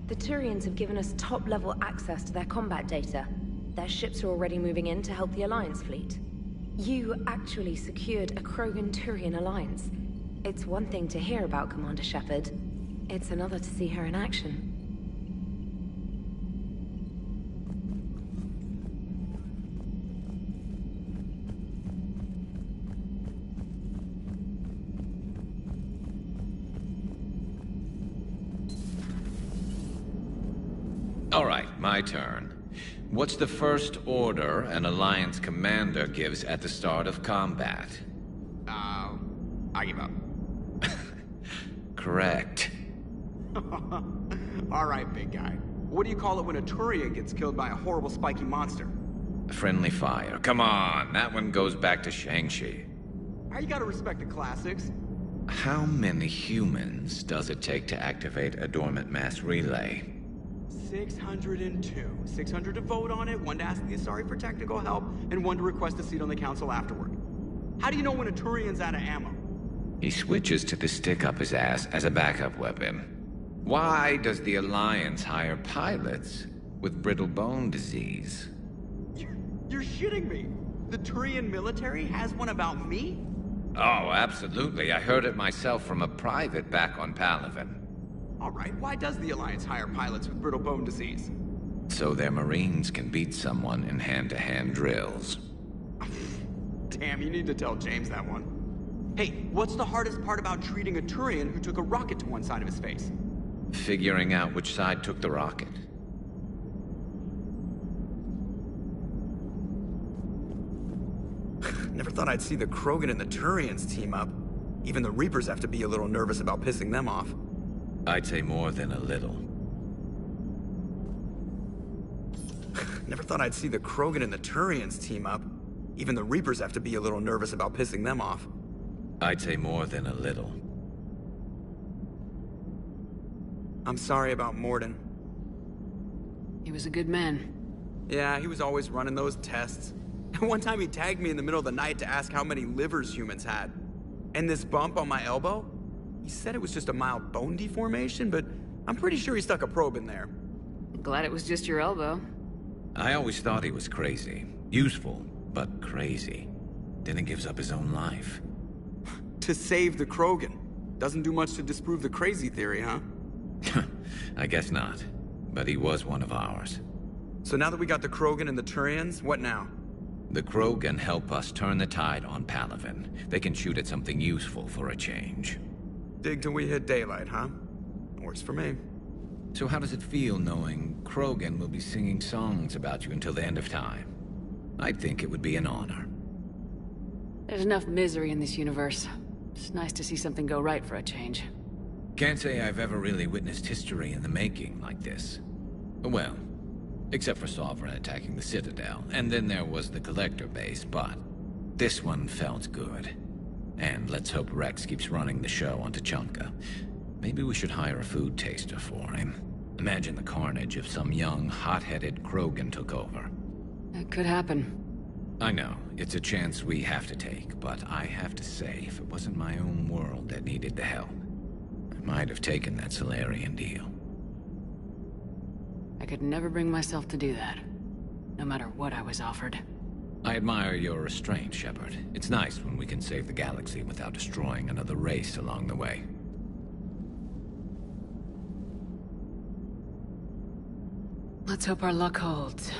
The Turians have given us top-level access to their combat data. Their ships are already moving in to help the Alliance fleet. You actually secured a Krogan-Turian alliance. It's one thing to hear about Commander Shepard. It's another to see her in action. All right, my turn. What's the first order an Alliance commander gives at the start of combat? I give up. Correct. All right, big guy. What do you call it when a Turian gets killed by a horrible spiky monster? Friendly fire. Come on, that one goes back to Shang-Chi. You gotta respect the classics. How many humans does it take to activate a dormant mass relay? 602. 600 to vote on it, 1 to ask the Asari for technical help, and 1 to request a seat on the council afterward. How do you know when a Turian's out of ammo? He switches to the stick up his ass as a backup weapon. Why does the Alliance hire pilots with brittle bone disease? You're shitting me. The Turian military has one about me? Oh, absolutely. I heard it myself from a private back on Palaven. All right, why does the Alliance hire pilots with brittle bone disease? So their Marines can beat someone in hand-to-hand drills. Damn, you need to tell James that one. Hey, what's the hardest part about treating a Turian who took a rocket to one side of his face? Figuring out which side took the rocket. Never thought I'd see the Krogan and the Turians team up. Even the Reapers have to be a little nervous about pissing them off. I'd say more than a little. Never thought I'd see the Krogan and the Turians team up. Even the Reapers have to be a little nervous about pissing them off. I'd say more than a little. I'm sorry about Mordin. He was a good man. Yeah, he was always running those tests. One time he tagged me in the middle of the night to ask how many livers humans had. And this bump on my elbow? He said it was just a mild bone deformation, but I'm pretty sure he stuck a probe in there. Glad it was just your elbow. I always thought he was crazy. Useful, but crazy. Then he gives up his own life. To save the Krogan. Doesn't do much to disprove the crazy theory, huh? I guess not. But he was one of ours. So now that we got the Krogan and the Turians, what now? The Krogan help us turn the tide on Palaven. They can shoot at something useful for a change. Dig till we hit daylight, huh? Works for me. So how does it feel knowing Krogan will be singing songs about you until the end of time? I think it would be an honor. There's enough misery in this universe. It's nice to see something go right for a change. Can't say I've ever really witnessed history in the making like this. Well, except for Sovereign attacking the Citadel, and then there was the Collector base, but this one felt good. And let's hope Rex keeps running the show on Tuchanka. Maybe we should hire a food taster for him. Imagine the carnage if some young, hot-headed Krogan took over. It could happen. I know, it's a chance we have to take, but I have to say, if it wasn't my own world that needed the help, I might have taken that Salarian deal. I could never bring myself to do that, no matter what I was offered. I admire your restraint, Shepard. It's nice when we can save the galaxy without destroying another race along the way. Let's hope our luck holds.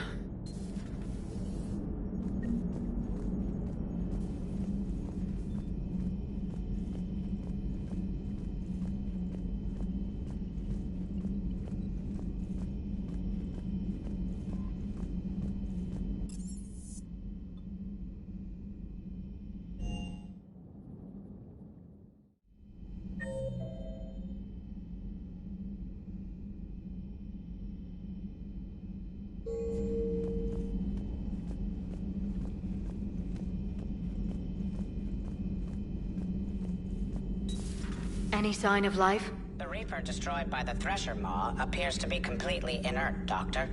Any sign of life? The Reaper destroyed by the Thresher Maw appears to be completely inert, Doctor.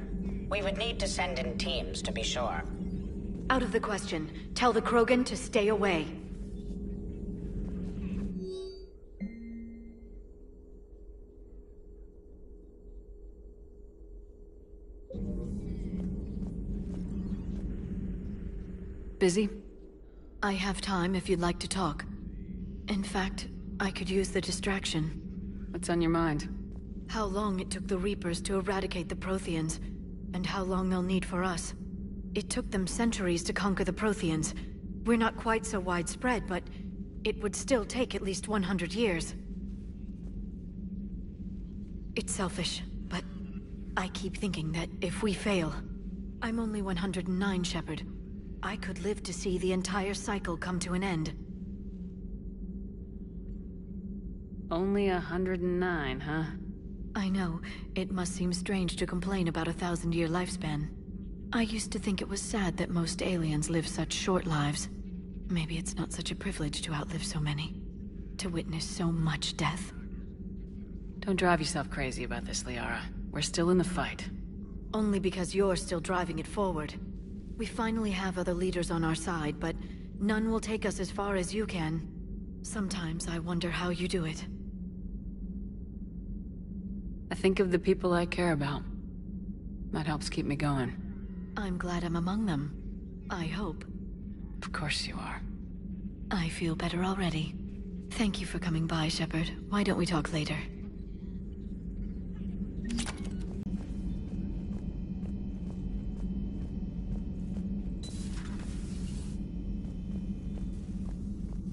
We would need to send in teams to be sure. Out of the question. Tell the Krogan to stay away. Busy? I have time if you'd like to talk. In fact, I could use the distraction. What's on your mind? How long it took the Reapers to eradicate the Protheans, and how long they'll need for us. It took them centuries to conquer the Protheans. We're not quite so widespread, but it would still take at least 100 years. It's selfish, but I keep thinking that if we fail... I'm only 109, Shepard. I could live to see the entire cycle come to an end. Only 109, huh? I know. It must seem strange to complain about a 1,000-year lifespan. I used to think it was sad that most aliens live such short lives. Maybe it's not such a privilege to outlive so many. To witness so much death. Don't drive yourself crazy about this, Liara. We're still in the fight. Only because you're still driving it forward. We finally have other leaders on our side, but none will take us as far as you can. Sometimes I wonder how you do it. I think of the people I care about. That helps keep me going. I'm glad I'm among them. I hope. Of course you are. I feel better already. Thank you for coming by, Shepard. Why don't we talk later?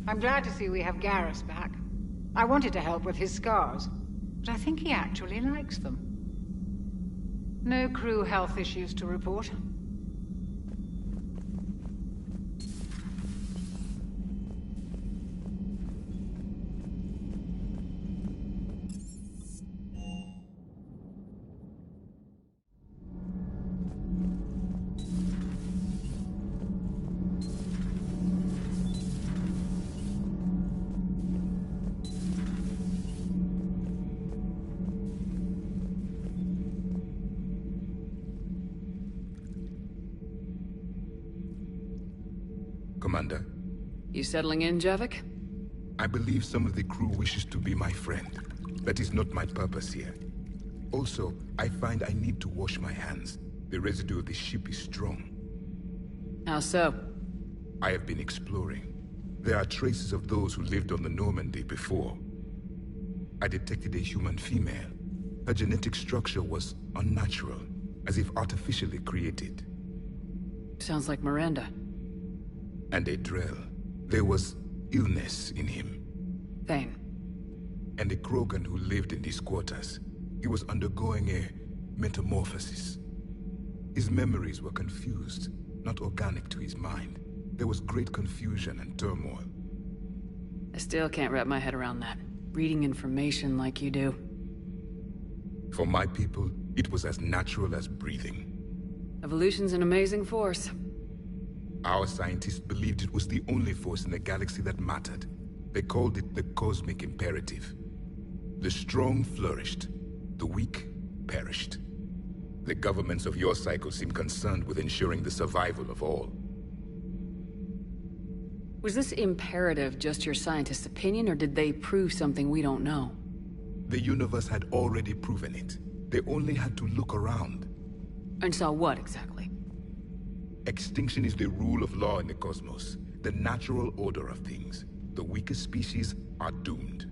I'm glad to see we have Garrus back. I wanted to help with his scars, but I think he actually likes them. No crew health issues to report. Commander. You settling in, Javik? I believe some of the crew wishes to be my friend. That is not my purpose here. Also, I find I need to wash my hands. The residue of the ship is strong. How so? I have been exploring. There are traces of those who lived on the Normandy before. I detected a human female. Her genetic structure was unnatural, as if artificially created. Sounds like Miranda. And a Drell. There was illness in him. Thane. And a Krogan who lived in these quarters. He was undergoing a metamorphosis. His memories were confused, not organic to his mind. There was great confusion and turmoil. I still can't wrap my head around that. Reading information like you do. For my people, it was as natural as breathing. Evolution's an amazing force. Our scientists believed it was the only force in the galaxy that mattered. They called it the cosmic imperative. The strong flourished, the weak perished. The governments of your cycle seem concerned with ensuring the survival of all. Was this imperative just your scientists' opinion, or did they prove something we don't know? The universe had already proven it. They only had to look around. And saw what, exactly? Extinction is the rule of law in the cosmos, the natural order of things. The weakest species are doomed.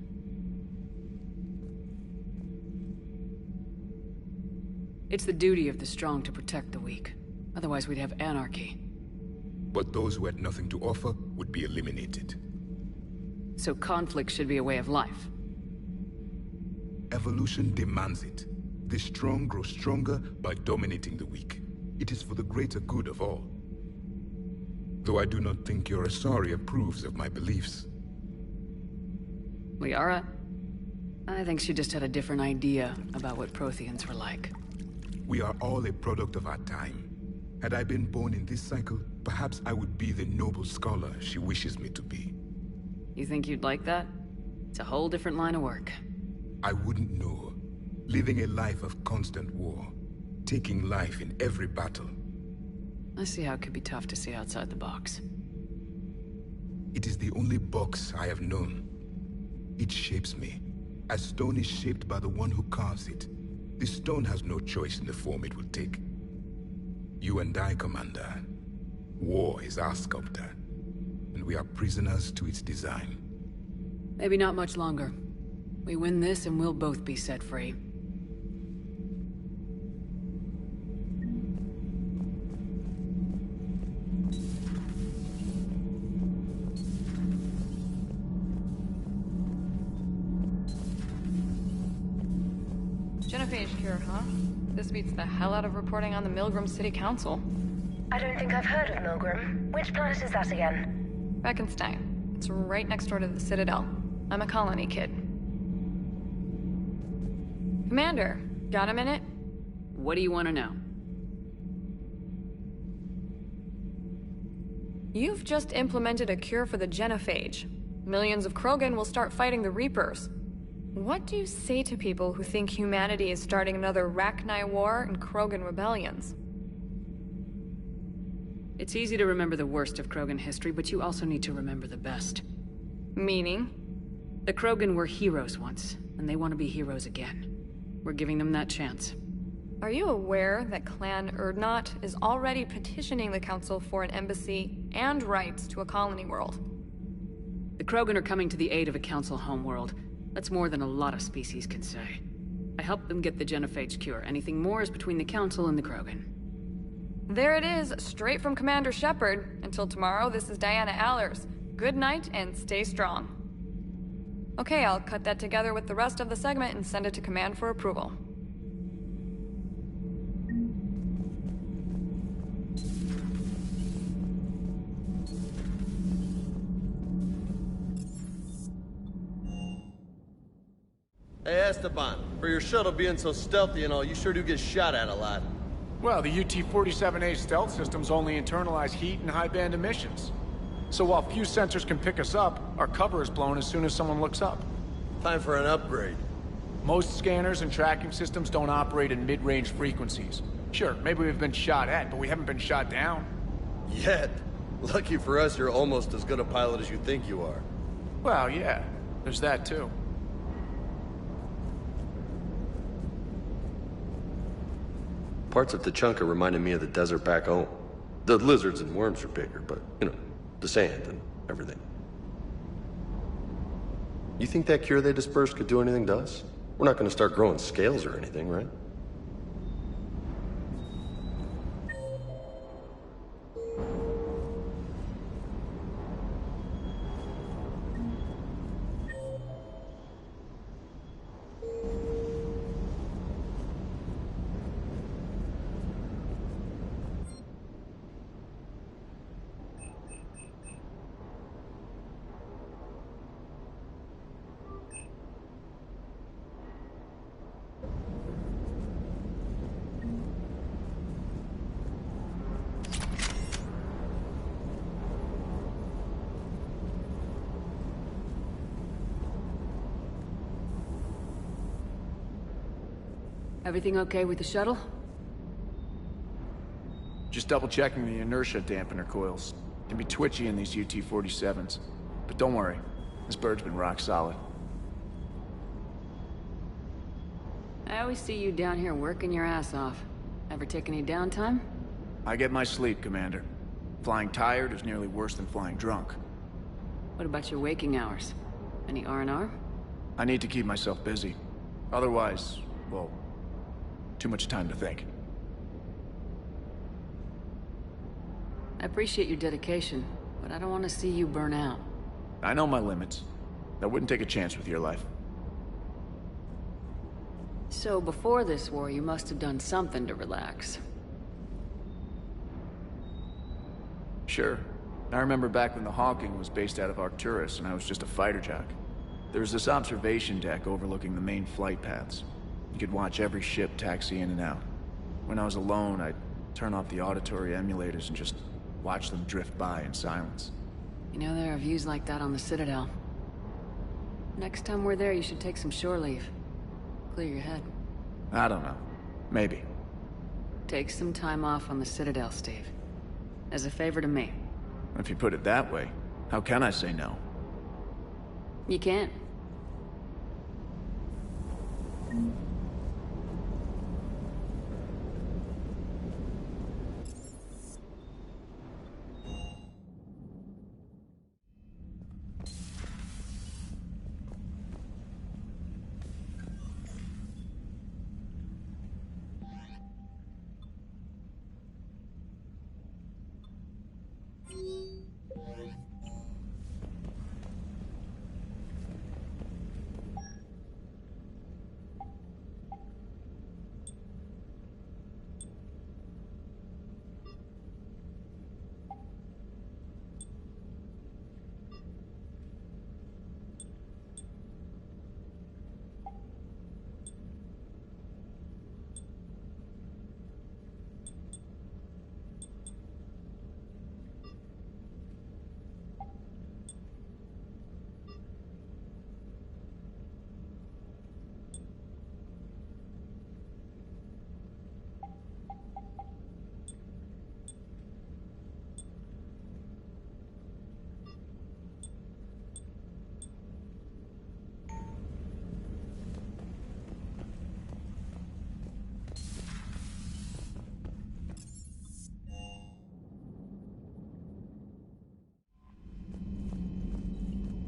It's the duty of the strong to protect the weak. Otherwise we'd have anarchy. But those who had nothing to offer would be eliminated. So conflict should be a way of life. Evolution demands it. The strong grow stronger by dominating the weak. It is for the greater good of all. Though I do not think your Asari approves of my beliefs. Liara? I think she just had a different idea about what Protheans were like. We are all a product of our time. Had I been born in this cycle, perhaps I would be the noble scholar she wishes me to be. You think you'd like that? It's a whole different line of work. I wouldn't know. Living a life of constant war. Taking life in every battle. I see how it could be tough to see outside the box. It is the only box I have known. It shapes me, as stone is shaped by the one who carves it. The stone has no choice in the form it will take. You and I, Commander. War is our sculptor, and we are prisoners to its design. Maybe not much longer. We win this and we'll both be set free. Genophage cure, huh? This beats the hell out of reporting on the Milgram City Council. I don't think I've heard of Milgram. Which planet is that again? Beckenstein. It's right next door to the Citadel. I'm a colony kid. Commander, got a minute? What do you want to know? You've just implemented a cure for the genophage. Millions of Krogan will start fighting the Reapers. What do you say to people who think humanity is starting another Rachni War and Krogan rebellions? It's easy to remember the worst of Krogan history, but you also need to remember the best. Meaning? The Krogan were heroes once, and they want to be heroes again. We're giving them that chance. Are you aware that Clan Urdnot is already petitioning the Council for an embassy and rights to a colony world? The Krogan are coming to the aid of a Council homeworld. That's more than a lot of species can say. I helped them get the genophage cure. Anything more is between the Council and the Krogan. There it is, straight from Commander Shepard. Until tomorrow, this is Diana Allers. Good night and stay strong. Okay, I'll cut that together with the rest of the segment and send it to Command for approval. Hey, Esteban, for your shuttle being so stealthy and all, you sure do get shot at a lot. Well, the UT-47A stealth systems only internalize heat and high-band emissions. So while few sensors can pick us up, our cover is blown as soon as someone looks up. Time for an upgrade. Most scanners and tracking systems don't operate in mid-range frequencies. Sure, maybe we've been shot at, but we haven't been shot down. Yet. Lucky for us, you're almost as good a pilot as you think you are. Well, yeah. There's that, too. Parts of Tuchanka reminded me of the desert back home. The lizards and worms are bigger, but, you know, the sand and everything. You think that cure they dispersed could do anything to us? We're not gonna start growing scales or anything, right? Everything okay with the shuttle? Just double-checking the inertia dampener coils. Can be twitchy in these UT-47s. But don't worry, this bird's been rock solid. I always see you down here working your ass off. Ever take any downtime? I get my sleep, Commander. Flying tired is nearly worse than flying drunk. What about your waking hours? Any R&R? I need to keep myself busy. Otherwise, well, too much time to think. I appreciate your dedication, but I don't want to see you burn out. I know my limits. I wouldn't take a chance with your life. So before this war, you must have done something to relax. Sure. I remember back when the Hawking was based out of Arcturus and I was just a fighter jock. There was this observation deck overlooking the main flight paths. You could watch every ship taxi in and out. When I was alone, I'd turn off the auditory emulators and just watch them drift by in silence. You know, there are views like that on the Citadel. Next time we're there, you should take some shore leave. Clear your head. I don't know. Maybe. Take some time off on the Citadel, Steve. As a favor to me. If you put it that way, how can I say no? You can't.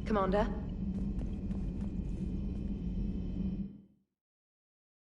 Commander?